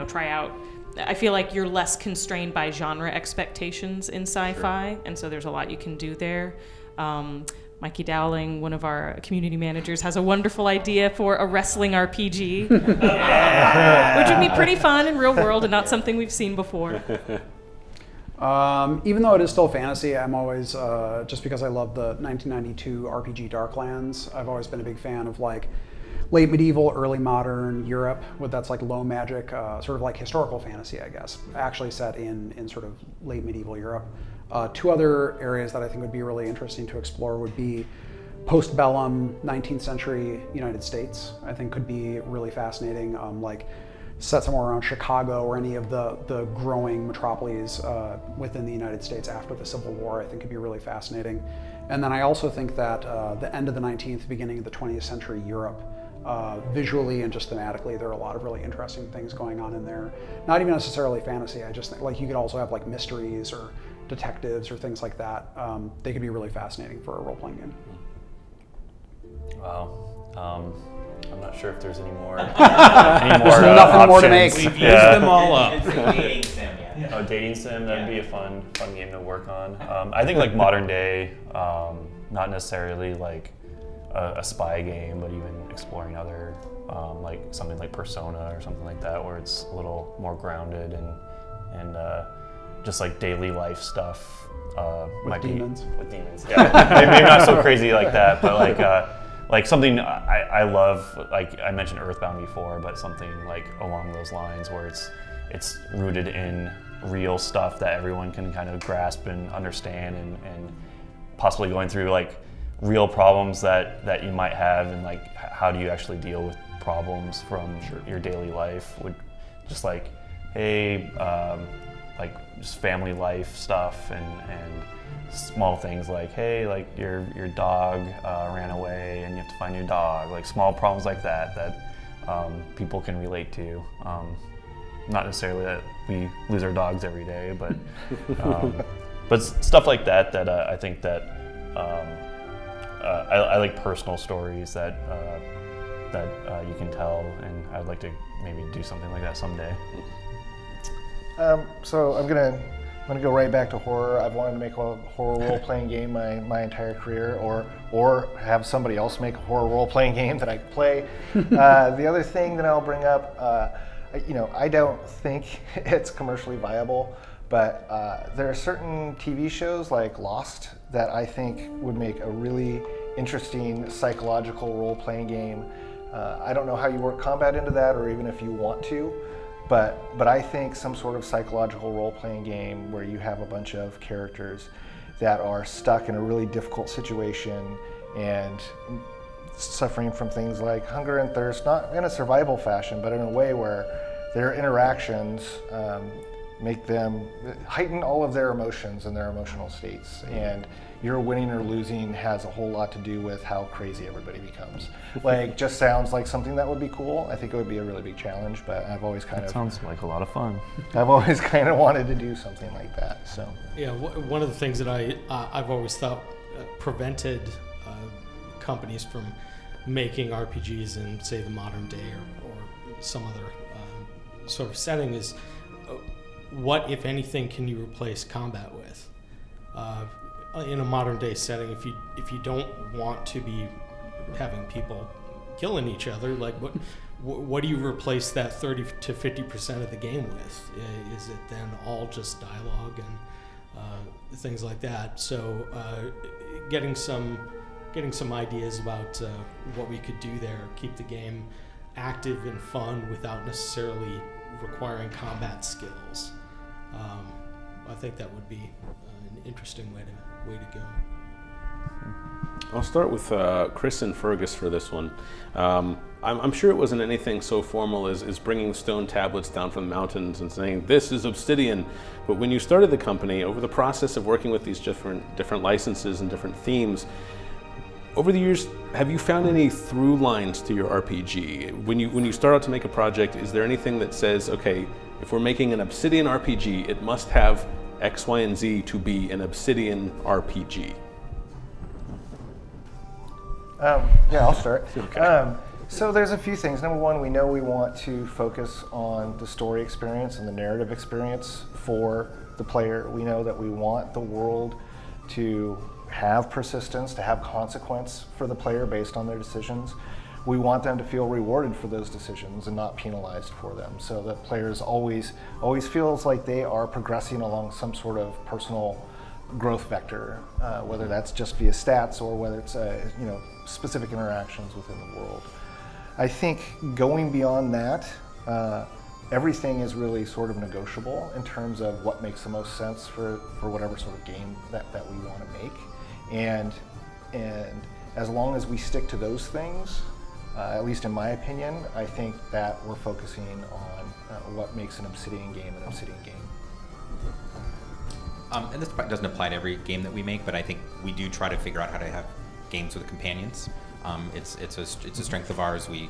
try out. I feel like you're less constrained by genre expectations in sci-fi, and so there's a lot you can do there. Mikey Dowling, one of our community managers, has a wonderful idea for a wrestling RPG, which would be pretty fun in real world and not something we've seen before. Even though it is still fantasy, I'm always, just because I love the 1992 RPG Darklands, I've always been a big fan of like late medieval, early modern Europe, that's like low magic, sort of like historical fantasy, I guess, actually set in sort of late medieval Europe. 2 other areas that I think would be really interesting to explore would be post-bellum 19th century United States. I think could be really fascinating, like set somewhere around Chicago or any of the growing metropolises within the United States after the Civil War. I think could be really fascinating. And then I also think that the end of the 19th, beginning of the 20th century Europe, visually and just thematically, there are a lot of really interesting things going on in there. Not even necessarily fantasy. I just think like you could also have like mysteries or detectives or things like that. They could be really fascinating for a role-playing game. Wow. I'm not sure if there's any more. There's nothing options. more to make. We've used them all up. It's like dating sim, Oh, dating sim, that'd be a fun game to work on. I think like modern day, not necessarily like a spy game, but even exploring other, like something like Persona or something like that, where it's a little more grounded and just like daily life stuff. With demons. With demons, yeah. Maybe not so crazy like that, but like something I love, like I mentioned Earthbound before, but something like along those lines where it's rooted in real stuff that everyone can kind of grasp and understand, and possibly going through like real problems that you might have, and like how do you actually deal with problems from your daily life, would just like, hey, like just family life stuff and small things like, hey, like your dog ran away and you have to find your dog, like small problems like that people can relate to. Not necessarily that we lose our dogs every day, but stuff like that I think that I like personal stories that you can tell, and I'd like to maybe do something like that someday. So I'm gonna go right back to horror. I've wanted to make a horror role-playing game my entire career, or have somebody else make a horror role-playing game that I can play. The other thing that I'll bring up, I don't think it's commercially viable, But there are certain TV shows like Lost that I think would make a really interesting psychological role-playing game. I don't know how you work combat into that, or even if you want to, but I think some sort of psychological role-playing game where you have a bunch of characters that are stuck in a really difficult situation and suffering from things like hunger and thirst, not in a survival fashion, but in a way where their interactions make them heighten all of their emotions and their emotional states. And your winning or losing has a whole lot to do with how crazy everybody becomes. Like, just sounds like something that would be cool. I think it would be a really big challenge, but I've always sounds like a lot of fun. I've always kind of wanted to do something like that. So yeah, one of the things that I've always thought prevented companies from making RPGs in, say, the modern day or some other sort of setting is what, if anything, can you replace combat with? In a modern day setting, if you don't want to be having people killing each other, like what do you replace that 30 to 50% of the game with? Is it then all just dialogue and things like that? So getting some ideas about what we could do there, keep the game active and fun without necessarily requiring combat skills. I think that would be an interesting way to go. I'll start with Chris and Fergus for this one. I'm sure it wasn't anything so formal as bringing stone tablets down from the mountains and saying, this is Obsidian. But when you started the company, over the process of working with these different licenses and different themes, over the years, have you found any through lines to your RPG? When you start out to make a project, is there anything that says, okay, if we're making an Obsidian RPG, it must have X, Y, and Z to be an Obsidian RPG? Yeah, I'll start. Okay. So there's a few things. Number one, we know we want to focus on the story experience and the narrative experience for the player. We know that we want the world to have persistence, to have consequence for the player based on their decisions. We want them to feel rewarded for those decisions and not penalized for them, so that players always feels like they are progressing along some sort of personal growth vector, whether that's just via stats or whether it's specific interactions within the world. I think going beyond that, everything is really sort of negotiable in terms of what makes the most sense for whatever sort of game that we want to make. And as long as we stick to those things, at least in my opinion, I think that we're focusing on what makes an Obsidian game an Obsidian game. And this doesn't apply to every game that we make, but I think we do try to figure out how to have games with companions. It's a strength of ours. We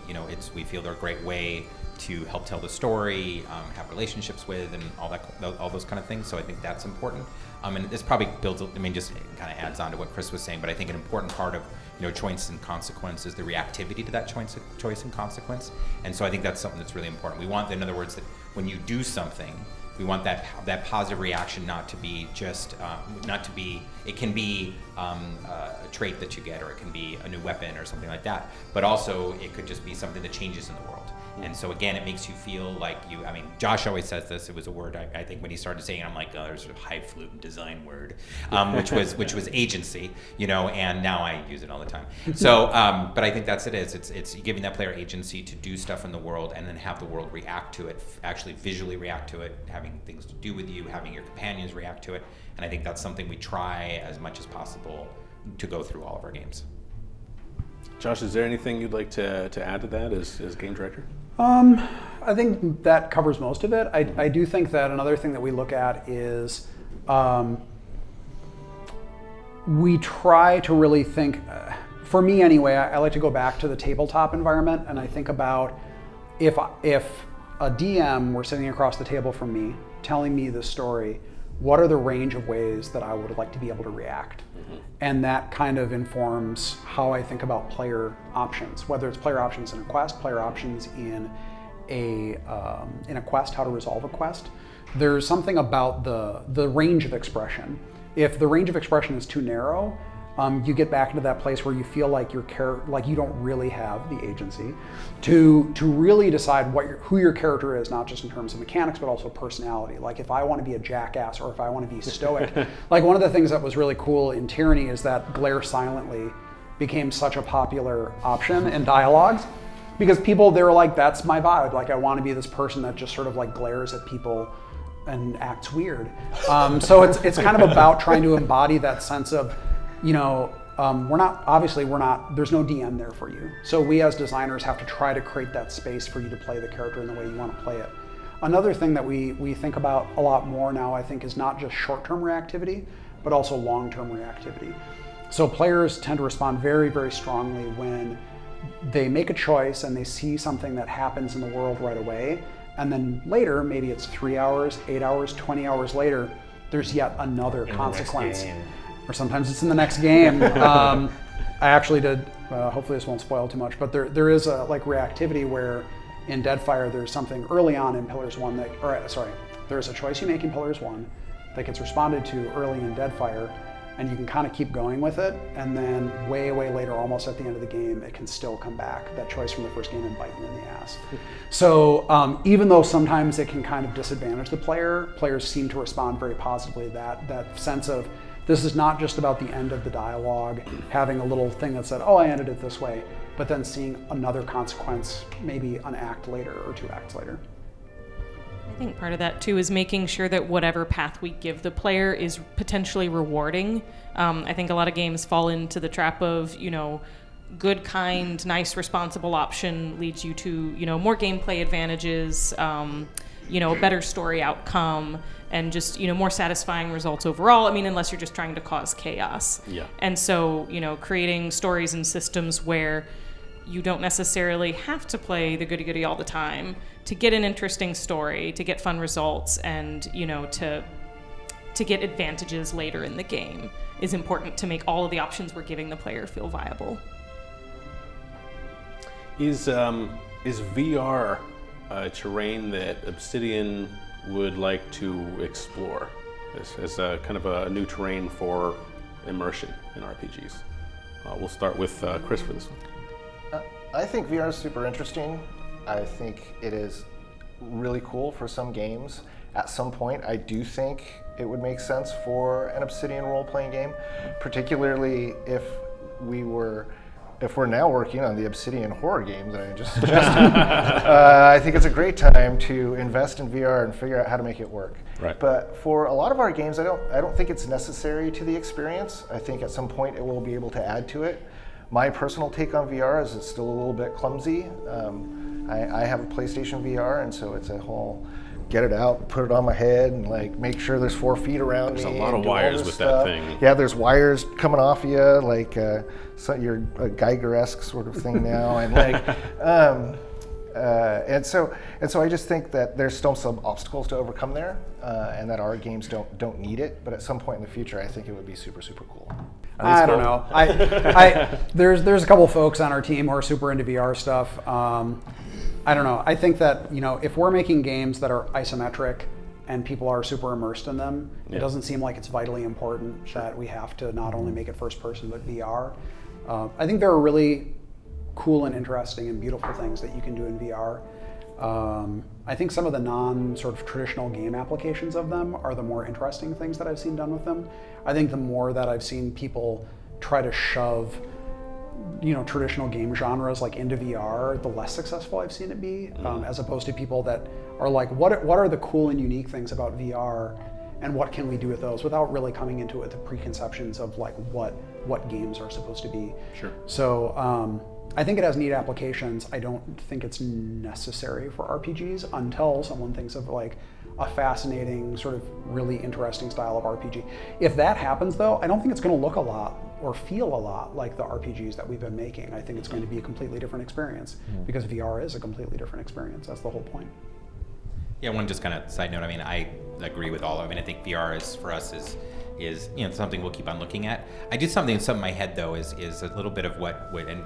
feel they're a great way to help tell the story, have relationships with, and all those kind of things. So I think that's important. And this probably builds, just kind of adds on to what Chris was saying. But I think an important part of choice and consequence is the reactivity to that choice and consequence. And so I think that's something that's really important. We want, in other words, that when you do something, we want that positive reaction not to be just it can be a trait that you get, or it can be a new weapon or something like that, but also it could just be something that changes in the world. And so again, it makes you feel like Josh always says this. It was a word I think when he started saying it, I'm like, oh, there's a highfalutin design word, which was agency, and now I use it all the time. So, but I think that's it. It's giving that player agency to do stuff in the world, and then have the world react to it, actually visually react to it, having things to do with you, having your companions react to it. And I think that's something we try as much as possible to go through all of our games. Josh, is there anything you'd like to add to that as game director? I think that covers most of it. I do think that another thing that we look at is we try to really think, for me anyway, I like to go back to the tabletop environment, and I think about if a DM were sitting across the table from me telling me the story, what are the range of ways that I would like to be able to react? And that kind of informs how I think about player options, whether it's player options in a quest, player options in a quest, how to resolve a quest. There's something about the range of expression. If the range of expression is too narrow, you get back into that place where you feel like like you don't really have the agency to really decide who your character is, not just in terms of mechanics, but also personality. Like if I want to be a jackass or if I want to be stoic. Like one of the things that was really cool in Tyranny is that glare silently became such a popular option in dialogues, because they're like, that's my vibe. Like I want to be this person that just sort of like glares at people and acts weird. So it's kind of about trying to embody that sense of, there's no DM there for you. So we as designers have to try to create that space for you to play the character in the way you want to play it. Another thing that we think about a lot more now, I think, is not just short-term reactivity, but also long-term reactivity. So players tend to respond very, very strongly when they make a choice and they see something that happens in the world right away, and then later, maybe it's 3 hours, 8 hours, 20 hours later, there's yet another consequence. Or sometimes it's in the next game. I actually did, hopefully this won't spoil too much, but there is a reactivity where in Deadfire there's something early on in Pillars 1 there's a choice you make in Pillars 1 that gets responded to early in Deadfire, and you can kind of keep going with it, and then way, way later, almost at the end of the game, it can still come back, that choice from the first game, and bite you in the ass. So even though sometimes it can kind of disadvantage the player, players seem to respond very positively. That sense of, this is not just about the end of the dialogue, having a little thing that said, oh, I ended it this way, but then seeing another consequence, maybe an act later or 2 acts later. I think part of that too is making sure that whatever path we give the player is potentially rewarding. I think a lot of games fall into the trap of, good, kind, nice, responsible option leads you to, more gameplay advantages, a better story outcome, and just, more satisfying results overall. I mean, unless you're just trying to cause chaos. Yeah. And so, creating stories and systems where you don't necessarily have to play the goody-goody all the time to get an interesting story, to get fun results, and to get advantages later in the game is important to make all of the options we're giving the player feel viable. Is VR a terrain that Obsidian would like to explore as a kind of a new terrain for immersion in RPGs? We'll start with Chris for this one. I think VR is super interesting. I think it is really cool for some games. At some point, I do think it would make sense for an Obsidian role-playing game, particularly if we're now working on the Obsidian horror game that I just suggested. I think it's a great time to invest in VR and figure out how to make it work. Right. But for a lot of our games, I don't think it's necessary to the experience. I think at some point it will be able to add to it. My personal take on VR is it's still a little bit clumsy. I have a PlayStation VR, and so it's a whole get it out, put it on my head, and make sure there's 4 feet around me. There's a lot of wires with that thing. Yeah, there's wires coming off of you, so you're a Geiger-esque sort of thing now, and so I just think that there's still some obstacles to overcome there, and that our games don't need it. But at some point in the future, I think it would be super, super cool. I don't know. There's a couple folks on our team who are super into VR stuff. I don't know. I think that if we're making games that are isometric and people are super immersed in them, it doesn't seem like it's vitally important that we have to not only make it first person but VR. I think there are really cool and interesting and beautiful things that you can do in VR. I think some of the non-sort of traditional game applications of them are the more interesting things that I've seen done with them. I think the more that I've seen people try to shove, traditional game genres into VR, the less successful I've seen it be, as opposed to people that are like, what are the cool and unique things about VR, and what can we do with those without really coming into it with the preconceptions of what games are supposed to be. Sure. So I think it has neat applications. I don't think it's necessary for RPGs until someone thinks of a fascinating, sort of really interesting style of RPG. If that happens though, I don't think it's going to look a lot or feel a lot like the RPGs that we've been making. I think it's going to be a completely different experience because VR is a completely different experience. That's the whole point. Yeah, one just kind of side note. I agree with all. I think VR is for us is something we'll keep on looking at. I did something in my head though is a little bit of what and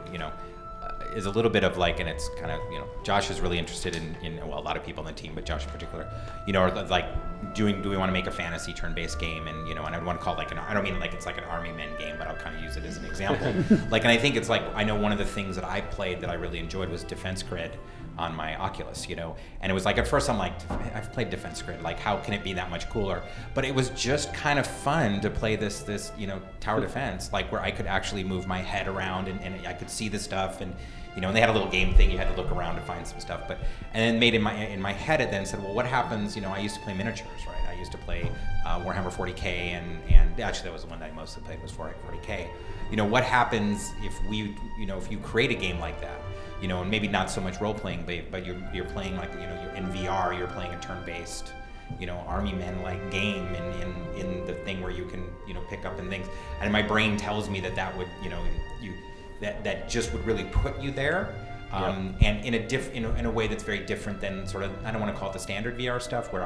is a little bit of like, and it's kind of, you know, Josh is really interested in well, a lot of people on the team, but Josh in particular, you know, are like, do we want to make a fantasy turn-based game? And, you know, and I want to call it like I don't mean like it's like an Army Men game, but I'll kind of use it as an example. Like, and I think it's like, I know one of the things that I played that I really enjoyed was Defense Grid on my Oculus, you know, and it was like, at first I'm like, I've played Defense Grid, like how can it be that much cooler? But it was just kind of fun to play this, you know, tower defense, like where I could actually move my head around and I could see the stuff, and, you know, and they had a little game thing, you had to look around to find some stuff, but, and then made in my head, it then said, well, what happens, you know, I used to play miniatures, right? I used to play Warhammer 40K, and actually that was the one that I mostly played was 40K. You know, what happens if you know, if you create a game like that, you know, and maybe not so much role-playing, but you're playing like, you know, you're in VR, you're playing a turn-based, you know, Army Men like game in the thing where you can, you know, pick up and things, and my brain tells me that would, you know, that just would really put you there, and in a way that's very different than sort of, I don't want to call it the standard VR stuff where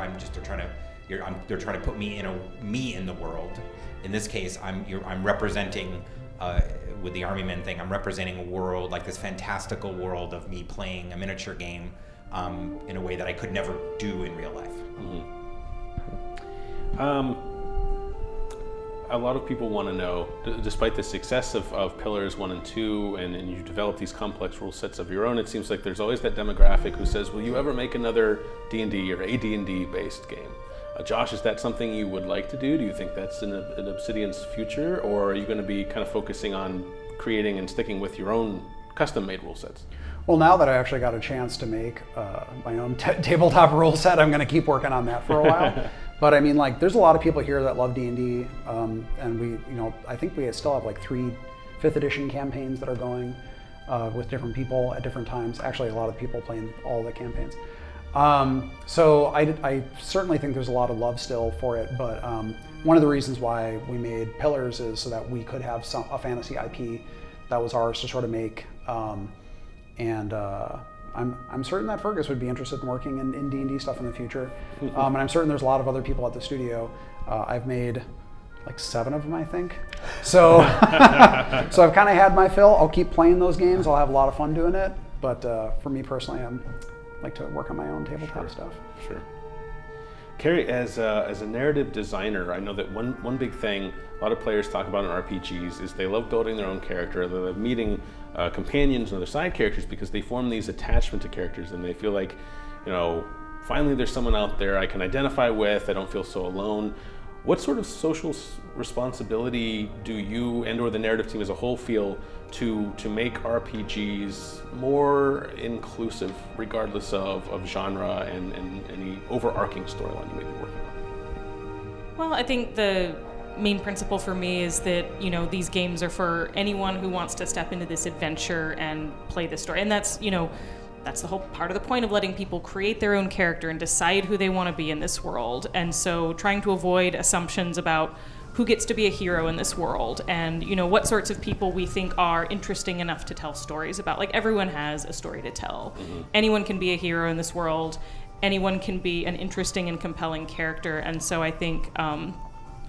they're trying to put me in the world. In this case, I'm representing. With the Army Men thing, I'm representing a world, like this fantastical world of me playing a miniature game in a way that I could never do in real life. A lot of people want to know, despite the success of Pillars 1 and 2, and you develop these complex rule sets of your own, it seems like there's always that demographic who says, will you ever make another D&D or a D&D based game? Josh, is that something you would like to do? Do you think that's in Obsidian's future, or are you going to be kind of focusing on creating and sticking with your own custom-made rule sets? Well, now that I actually got a chance to make my own tabletop rule set, I'm going to keep working on that for a while. But I mean, like, there's a lot of people here that love D&D, and we, you know, I think we still have like 3 5th edition campaigns that are going with different people at different times. Actually, a lot of people playing all the campaigns. So I certainly think there's a lot of love still for it, but one of the reasons why we made Pillars is so that we could have a fantasy IP that was ours to sort of make, and I'm certain that Fergus would be interested in working in D&D stuff in the future, and I'm certain there's a lot of other people at the studio. I've made like 7 of them, I think. So, so I've kind of had my fill. I'll keep playing those games. I'll have a lot of fun doing it, but for me personally, I like to work on my own tabletop stuff. Sure. Carrie, as a narrative designer, I know that one big thing a lot of players talk about in RPGs is they love building their own character. They love meeting companions and other side characters because they form these attachment to characters, and they feel like, you know, finally there's someone out there I can identify with. I don't feel so alone. What sort of social responsibility do you and/or the narrative team as a whole feel to make RPGs more inclusive, regardless of genre and any overarching storyline you may be working on? Well, I think the main principle for me is that, you know, these games are for anyone who wants to step into this adventure and play this story, and that's, you know, that's the whole part of the point of letting people create their own character and decide who they want to be in this world. And so trying to avoid assumptions about who gets to be a hero in this world and, you know, what sorts of people we think are interesting enough to tell stories about. Like, everyone has a story to tell. Anyone can be a hero in this world. Anyone can be an interesting and compelling character. And so I think,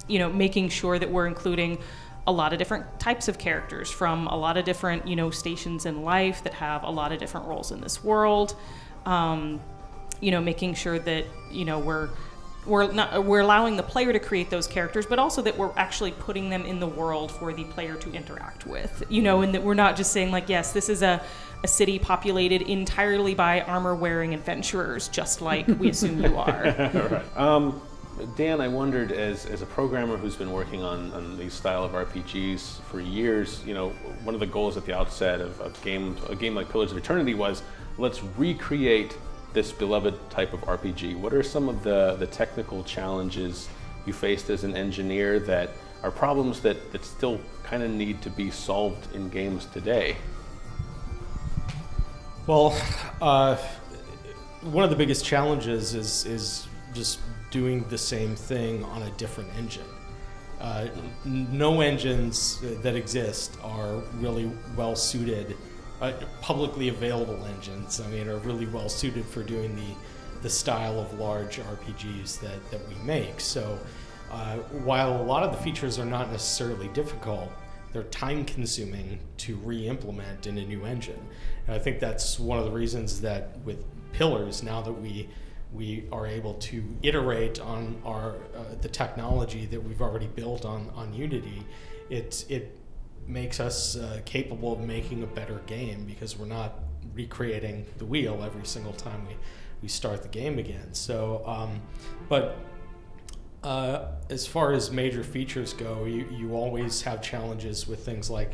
you know, making sure that we're including a lot of different types of characters from a lot of different, you know, stations in life that have a lot of different roles in this world. You know, making sure that, you know, we're allowing the player to create those characters, but also that we're actually putting them in the world for the player to interact with. You know, and that we're not just saying like, yes, this is a city populated entirely by armor-wearing adventurers, just like we assume you are. Right. Dan, I wondered, as a programmer who's been working on these style of RPGs for years, you know, one of the goals at the outset of a game like Pillars of Eternity was, let's recreate this beloved type of RPG. What are some of the technical challenges you faced as an engineer that are problems that still kind of need to be solved in games today? Well, one of the biggest challenges is just doing the same thing on a different engine. No engines that exist are really well suited, publicly available engines, I mean, are really well suited for doing the style of large RPGs that we make. So while a lot of the features are not necessarily difficult, they're time consuming to re-implement in a new engine. And I think that's one of the reasons that with Pillars, now that we are able to iterate on the technology that we've already built on Unity, it makes us capable of making a better game, because we're not recreating the wheel every single time we start the game again. So, as far as major features go, you always have challenges with things like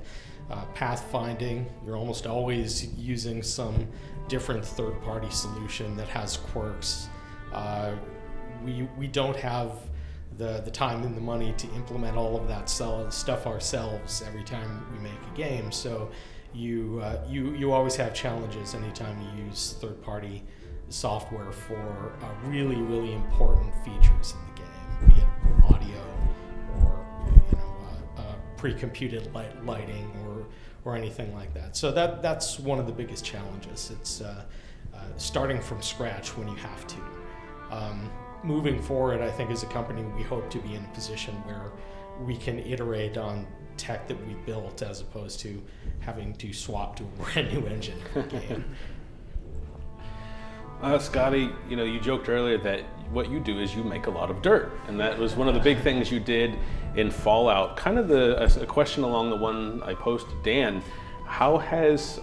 pathfinding. You're almost always using some different third-party solution that has quirks. We don't have the time and the money to implement all of that stuff ourselves every time we make a game. So you always have challenges anytime you use third-party software for really, really important features in the game, be it audio or pre-computed lighting or anything like that. So that's one of the biggest challenges. It's starting from scratch when you have to. Moving forward, I think as a company, we hope to be in a position where we can iterate on tech that we built, as opposed to having to swap to a brand new engine every game. Scotty, you joked earlier that what you do is you make a lot of dirt, and that was one of the big things you did in Fallout. Kind of a question along the one I posed to Dan. How has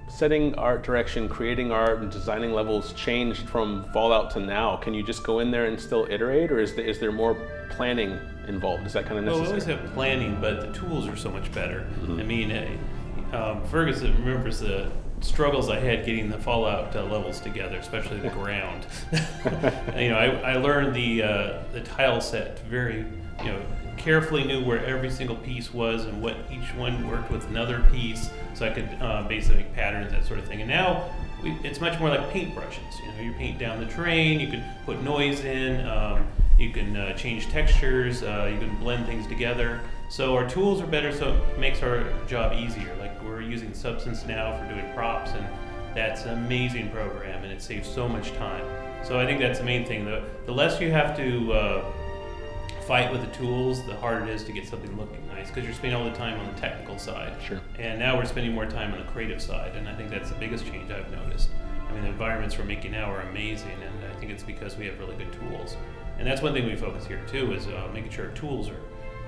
setting art direction, creating art, and designing levels changed from Fallout to now? Can you just go in there and still iterate, or is there more planning involved? Is that kind of necessary? Well, we always have planning, but the tools are so much better. Mm-hmm. I mean, Ferguson remembers the struggles I had getting the Fallout levels together, especially the ground. I learned the tile set very, carefully, knew where every single piece was and what each one worked with another piece, so I could basically make patterns, that sort of thing. And now it's much more like paintbrushes. You paint down the terrain, you can put noise in, you can change textures, you can blend things together. So our tools are better, so it makes our job easier. Like, we're using Substance now for doing props, and that's an amazing program, and it saves so much time. So I think that's the main thing. The less you have to fight with the tools, the harder it is to get something looking nice, because you're spending all the time on the technical side. Sure. And now we're spending more time on the creative side, and I think that's the biggest change I've noticed. I mean, the environments we're making now are amazing, and I think it's because we have really good tools. And that's one thing we focus here too, is making sure our tools are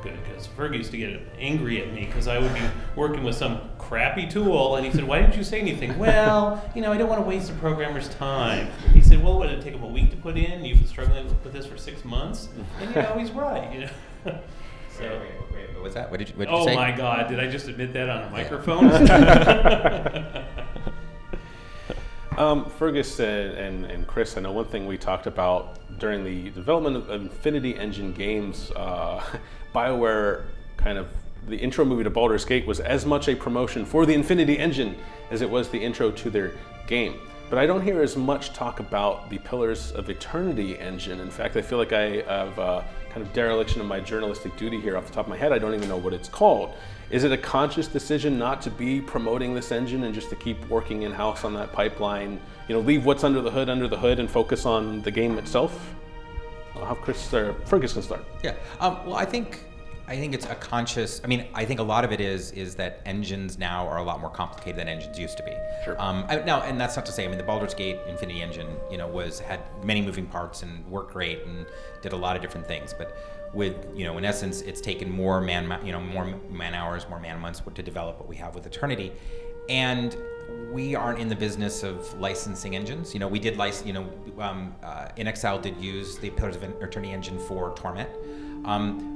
good, because Ferg used to get angry at me because I would be working with some crappy tool, and he said, "Why didn't you say anything?" "Well, I don't want to waste the programmer's time." He said, "Well, would it take him a week to put in? You've been struggling with this for 6 months?" And he's right. So, wait, what was that? What did you say? Oh my God! Did I just admit that on a microphone? Fergus and Chris, I know one thing we talked about during the development of Infinity Engine games, BioWare, kind of the intro movie to Baldur's Gate was as much a promotion for the Infinity Engine as it was the intro to their game. But I don't hear as much talk about the Pillars of Eternity engine. In fact, I feel like I have kind of dereliction of my journalistic duty here. Off the top of my head, I don't even know what it's called. Is it a conscious decision not to be promoting this engine and just to keep working in-house on that pipeline? Leave what's under the hood and focus on the game itself? I'll have Fergus can start. Yeah. Well, I think it's a conscious. I mean, I think a lot of it is that engines now are a lot more complicated than engines used to be. Sure. Now, and that's not to say. I mean, the Baldur's Gate Infinity Engine, had many moving parts and worked great and did a lot of different things. But with in essence, it's taken more man hours, more man months to develop what we have with Eternity, and we aren't in the business of licensing engines. We did InXile did use the Pillars of Eternity engine for Torment.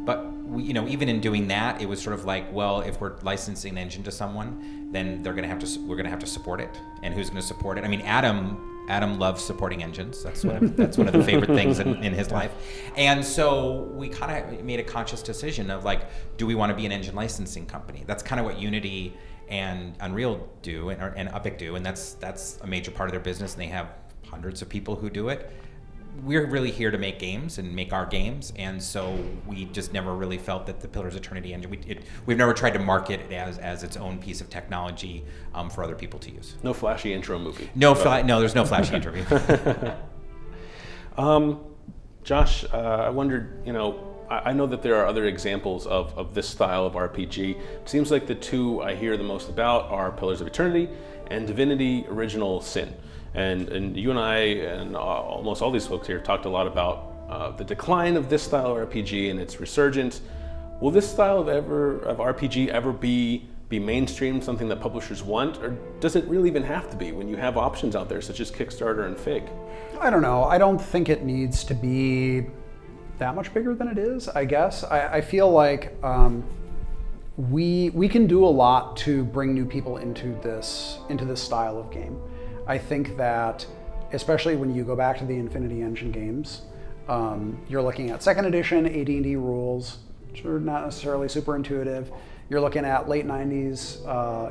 But we, even in doing that, it was sort of like, well, if we're licensing an engine to someone, then we're going to have to support it. And who's going to support it? I mean, Adam loves supporting engines. That's one of the favorite things in his life. And so we kind of made a conscious decision of like, do we want to be an engine licensing company? That's kind of what Unity and Unreal do and Epic do, and that's a major part of their business, and they have hundreds of people who do it. We're really here to make games and make our games, and so we just never really felt that the Pillars of Eternity engine, we've never tried to market it as its own piece of technology for other people to use. No flashy intro movie. No, there's no flashy intro movie. Josh, I wondered, I know that there are other examples of this style of RPG. It seems like the two I hear the most about are Pillars of Eternity and Divinity Original Sin. And you and I and almost all these folks here talked a lot about the decline of this style of RPG and its resurgence. Will this style of RPG ever be mainstream, something that publishers want, or does it really even have to be when you have options out there such as Kickstarter and Fig? I don't know. I don't think it needs to be that much bigger than it is, I guess. I feel like we can do a lot to bring new people into this style of game. I think that, especially when you go back to the Infinity Engine games, you're looking at 2nd edition AD&D rules, which are not necessarily super intuitive. You're looking at late 90s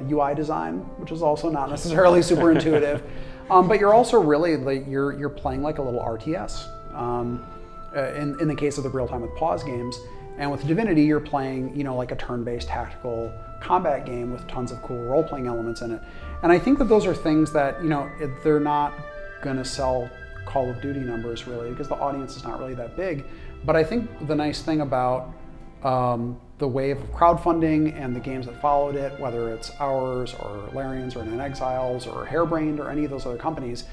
UI design, which is also not necessarily super intuitive. But you're also really, like, you're playing like a little RTS. In the case of the real-time with pause games. And with Divinity, you're playing, like a turn-based tactical combat game with tons of cool role-playing elements in it. And I think that those are things that, they're not gonna sell Call of Duty numbers really, because the audience is not really that big. But I think the nice thing about the wave of crowdfunding and the games that followed it, whether it's ours or Larian's or Nine Exiles or Harebrained or any of those other companies,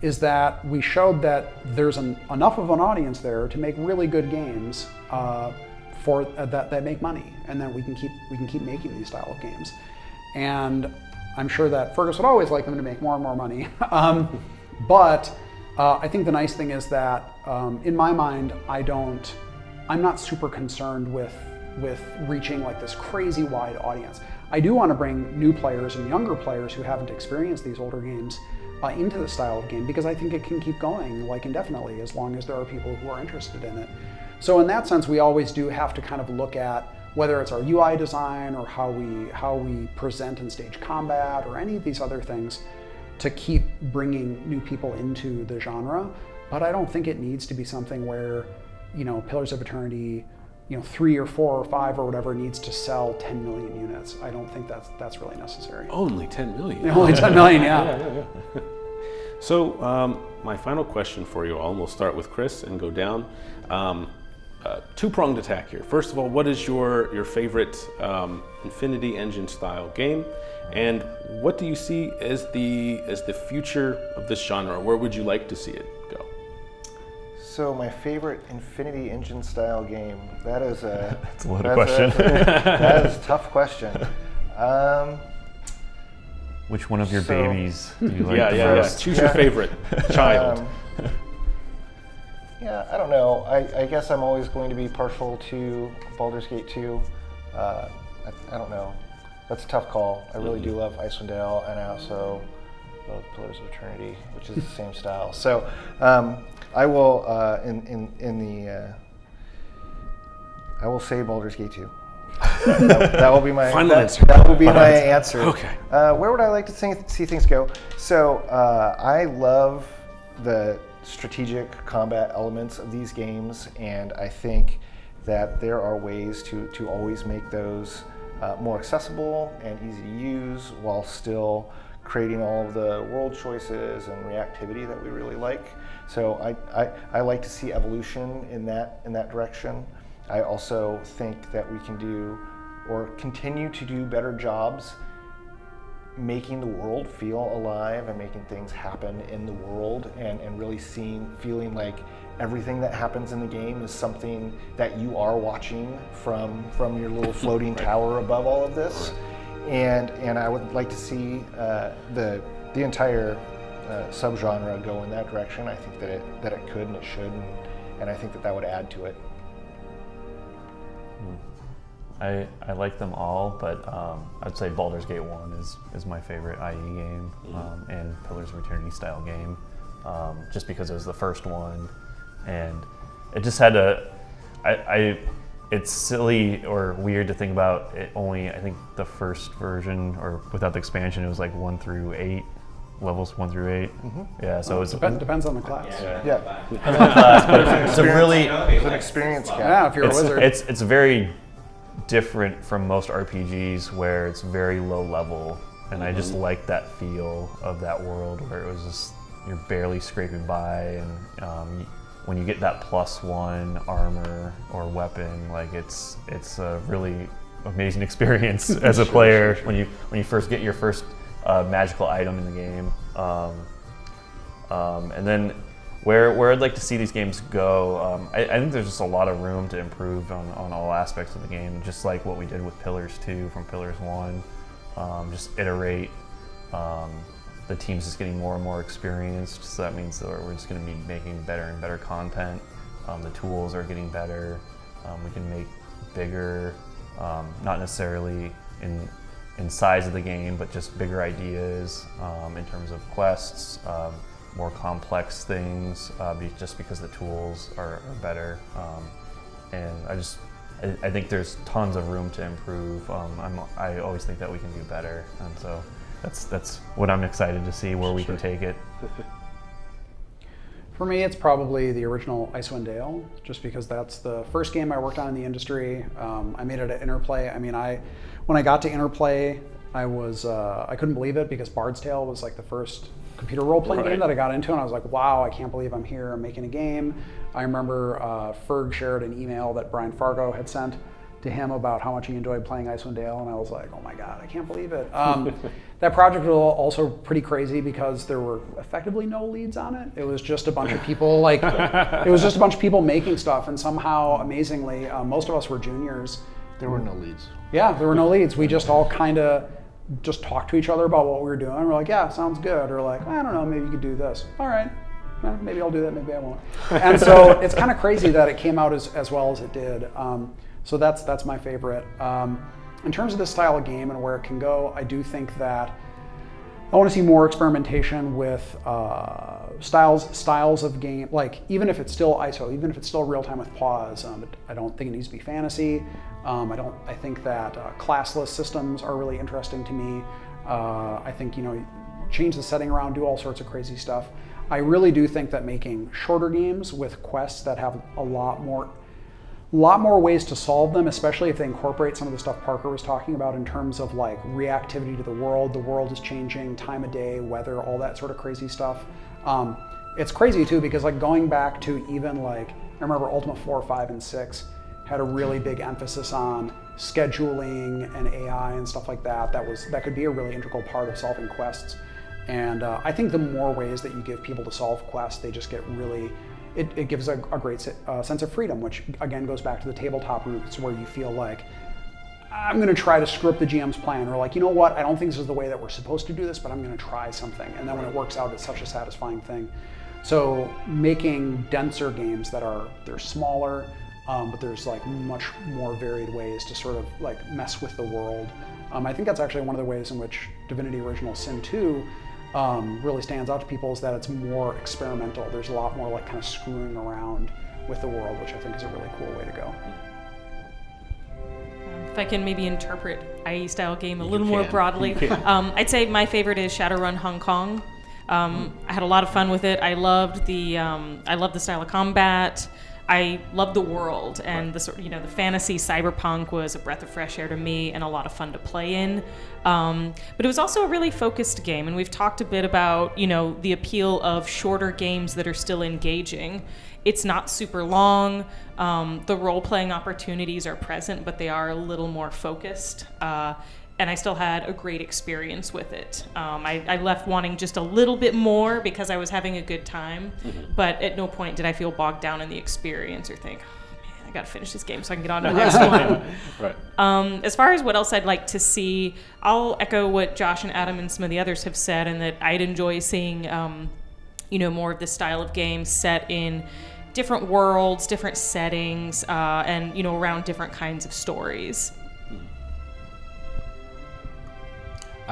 is that we showed that there's enough of an audience there to make really good games that make money, and that we can keep making these style of games. And I'm sure that Fergus would always like them to make more and more money. But I think the nice thing is that in my mind, I'm not super concerned with reaching like this crazy wide audience. I do want to bring new players and younger players who haven't experienced these older games into the style of game, because I think it can keep going like indefinitely as long as there are people who are interested in it. So in that sense, we always do have to kind of look at whether it's our UI design or how we present and stage combat or any of these other things to keep bringing new people into the genre. But I don't think it needs to be something where, Pillars of Eternity, 3 or 4 or 5 or whatever needs to sell 10 million units. I don't think that's really necessary. Only 10 million. Only 10 million, yeah. So my final question for you all, we'll start with Chris and go down. Two-pronged attack here. First of all, what is your favorite Infinity Engine style game? And what do you see as the future of this genre? Where would you like to see it go? So my favorite Infinity Engine style game, that is a... That's a loaded question. That is a tough question. Which one of your babies do you like the most? Choose your favorite child. Yeah, I don't know. I guess I'm always going to be partial to Baldur's Gate 2. I don't know. That's a tough call. I really do love Icewind Dale, and I also love Pillars of Eternity, which is the same style. So I will I will say Baldur's Gate 2. that will be my final answer. That will be my answer. Okay. Where would I like to see things go? So I love the strategic combat elements of these games, and I think that there are ways to always make those more accessible and easy to use while still creating all of the world choices and reactivity that we really like. So I like to see evolution in that direction. I also think that we can do or continue to do better jobs making the world feel alive and making things happen in the world, and really feeling like everything that happens in the game is something that you are watching from your little floating tower above all of this. And I would like to see the entire subgenre go in that direction. I think that it could and it should, and I think that would add to it. I like them all, but I'd say Baldur's Gate 1 is my favorite IE game, and Pillars of Eternity style game, just because it was the first one, and it just had it's silly or weird to think about it only, I think the first version, or without the expansion, it was like 1 through 8, levels 1 through 8. Yeah, so it's depends on the class. Yeah. Depends on the class, but it's a really... It's an experience cap. Yeah, if you're a wizard. It's very different from most RPGs where it's very low level, and I just like that feel of that world where it was just, you're barely scraping by, and when you get that +1 armor or weapon, like it's a really amazing experience as a player when you first get your first magical item in the game. And then where I'd like to see these games go, I think there's just a lot of room to improve on all aspects of the game, just like what we did with Pillars 2 from Pillars 1. Just iterate. The team's just getting more and more experienced, so that means that we're just going to be making better and better content. The tools are getting better. We can make bigger, not necessarily in size of the game, but just bigger ideas in terms of quests, more complex things, just because the tools are better. And I think there's tons of room to improve. I always think that we can do better, and so that's what I'm excited to see where we can take it. For me, it's probably the original Icewind Dale, just because that's the first game I worked on in the industry. I made it at Interplay. I mean, when I got to Interplay, I couldn't believe it, because Bard's Tale was like the first computer role-playing game that I got into, and I was like, wow, I can't believe I'm here, I'm making a game. I remember Ferg shared an email that Brian Fargo had sent to him about how much he enjoyed playing Icewind Dale, and I was like, oh my god, I can't believe it. That project was also pretty crazy because there were effectively no leads on it. It was just a bunch of people making stuff, and somehow, amazingly, most of us were juniors. There were no leads. Yeah, there were no leads. We just all kind of just talked to each other about what we were doing. We're like, yeah, sounds good. Or like, I don't know, maybe you could do this. All right, well, maybe I'll do that, maybe I won't. And so it's kind of crazy that it came out as well as it did. So that's my favorite. In terms of this style of game and where it can go, I do think that I want to see more experimentation with styles of game. Like, even if it's still ISO, even if it's still real time with pause, I don't think it needs to be fantasy. I think that classless systems are really interesting to me. I think, change the setting around, do all sorts of crazy stuff. I really do think that making shorter games with quests that have a lot more ways to solve them, especially if they incorporate some of the stuff Parker was talking about in terms of like reactivity to the world is changing, time of day, weather, all that sort of crazy stuff. It's crazy too, because like going back to even like, I remember Ultima 4, 5, and 6 had a really big emphasis on scheduling and AI and stuff like that. That could be a really integral part of solving quests. And I think the more ways that you give people to solve quests, they just get really, it gives a great sense of freedom, which again goes back to the tabletop roots, where you feel like, I'm going to try to screw up the GM's plan, or like, you know what, I don't think this is the way that we're supposed to do this, but I'm going to try something. And then when it works out, it's such a satisfying thing. So making denser games they're smaller, but there's like much more varied ways to sort of like mess with the world. I think that's actually one of the ways in which Divinity Original Sin 2 really stands out to people, is that it's more experimental. There's a lot more like kind of screwing around with the world, which I think is a really cool way to go. If I can maybe interpret IE style game a little more broadly, I'd say my favorite is Shadowrun Hong Kong. I had a lot of fun with it. I loved the style of combat. I loved the world, and the sort of, the fantasy cyberpunk was a breath of fresh air to me and a lot of fun to play in. But it was also a really focused game, and we've talked a bit about, the appeal of shorter games that are still engaging. It's not super long. The role-playing opportunities are present, but they are a little more focused. And I still had a great experience with it. I left wanting just a little bit more because I was having a good time, but at no point did I feel bogged down in the experience or think, oh, man, I gotta finish this game so I can get on to the next one. Right. As far as what else I'd like to see, I'll echo what Josh and Adam and some of the others have said, and that I'd enjoy seeing more of this style of game set in different worlds, different settings, and around different kinds of stories.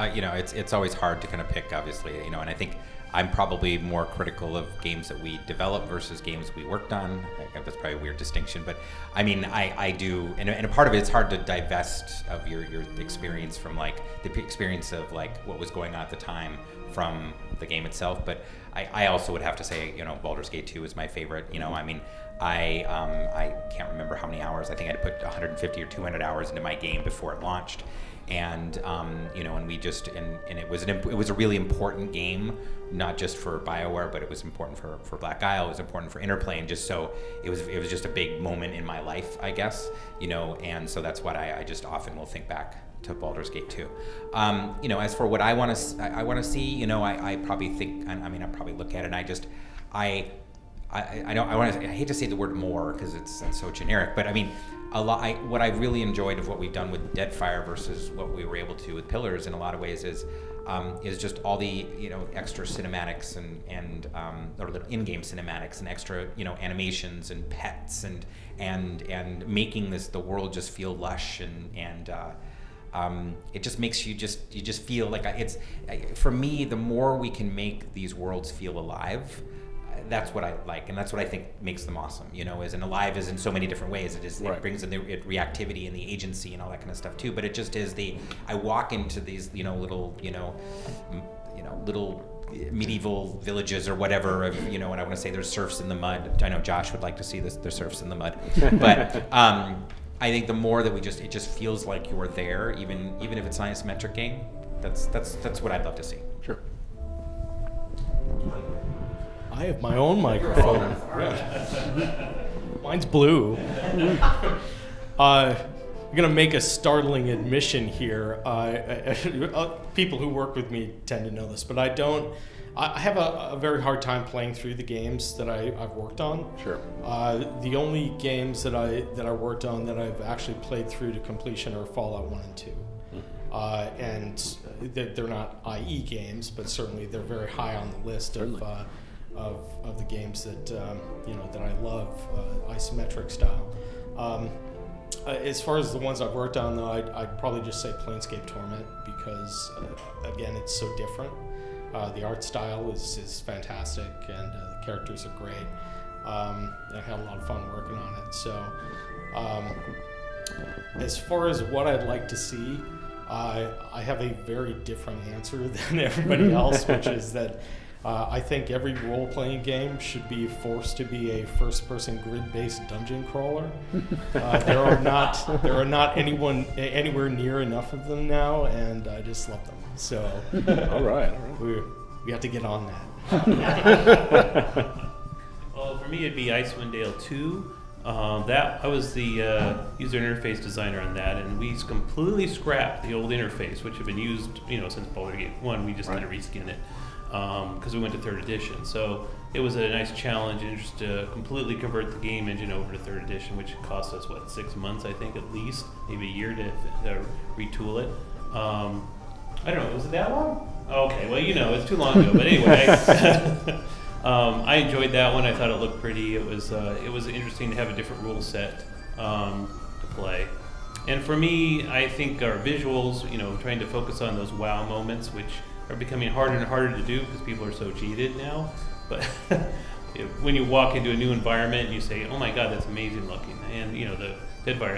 It's always hard to kind of pick, obviously, and I think I'm probably more critical of games that we develop versus games we worked on. That's probably a weird distinction, but I mean, I do, and a part of it, it's hard to divest of your experience from like the experience of like what was going on at the time from the game itself. But I also would have to say, Baldur's Gate 2 is my favorite. I mean, I can't remember how many hours. I think I'd put 150 or 200 hours into my game before it launched. and you know, and we just and it was a really important game, not just for BioWare, but it was important for Black Isle. It was important for Interplay, and just so it was just a big moment in my life, I guess, you know, and so that's what I just often will think back to Baldur's Gate 2. You know, as for what I want to see, you know, I probably think, I mean, I probably look at it, and I hate to say the word more because it's so generic, but I mean, what I really enjoyed of what we've done with Deadfire versus what we were able to with Pillars in a lot of ways is just all the, you know, extra cinematics and or little in-game cinematics and extra, you know, animations and pets and making the world just feel lush and it just makes you just feel like for me, the more we can make these worlds feel alive, that's what I like, and that's what I think makes them awesome. You know, and alive is in so many different ways. It brings in the reactivity and the agency and all that kind of stuff too. But it just is I walk into these, you know, little medieval villages or whatever, you know, and I want to say there's serfs in the mud. I know Josh would like to see there's serfs in the mud, but I think the more that it just feels like you're there, even if it's not an isometric game. That's what I'd love to see. Sure. I have my own microphone. Mine's blue. I'm going to make a startling admission here. People who work with me tend to know this, but I have a very hard time playing through the games that I've worked on. Sure. The only games that I worked on that I've actually played through to completion are Fallout 1 and 2. And they're not IE games, but certainly they're very high on the list of the games that you know, that I love, isometric style. As far as the ones I've worked on, though, I'd probably just say Planescape Torment because again, it's so different. The art style is fantastic, and the characters are great. I had a lot of fun working on it. So, as far as what I'd like to see, I have a very different answer than everybody else, which is that I think every role-playing game should be forced to be a first-person grid-based dungeon crawler. There are not anywhere near enough of them now, and I just love them. So, all right. We have to get on that. Well, for me, it'd be Icewind Dale 2. I was the user interface designer on that, and we completely scrapped the old interface, which had been used, you know, since Baldur's Gate 1. We just kind of reskinned it because we went to 3rd edition. So it was a nice challenge and just to completely convert the game engine over to 3rd edition, which cost us, 6 months, I think, at least, maybe a year to retool it. I don't know, was it that long? Okay, well, you know, it's too long ago, but anyway. I enjoyed that one. I thought it looked pretty. It was interesting to have a different rule set to play. And for me, I think our visuals, you know, trying to focus on those wow moments, which are becoming harder and harder to do because people are so cheated now. But when you walk into a new environment and you say, "Oh my God, that's amazing looking," and you know, the Deadfire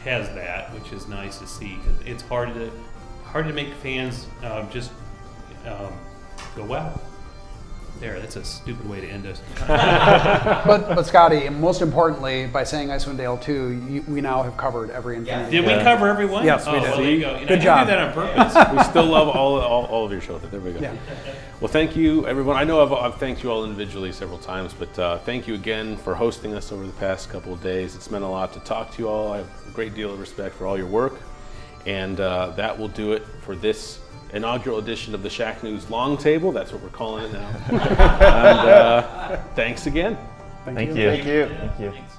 has that, which is nice to see because it's hard to make fans just go wow. There, that's a stupid way to end us. but Scotty, most importantly, by saying Icewind Dale 2, we now have covered every Infinity. Did we cover everyone? Yes, we did. Well, there you go. Good job. I did that on purpose. We still love all of your shows. There we go. Yeah. Well, thank you, everyone. I know I've thanked you all individually several times, but thank you again for hosting us over the past couple of days. It's meant a lot to talk to you all. I have a great deal of respect for all your work, and that will do it for this inaugural edition of the Shacknews Long Table. That's what we're calling it now. And thanks again. Thank you. Thank you. Thank you. Thanks.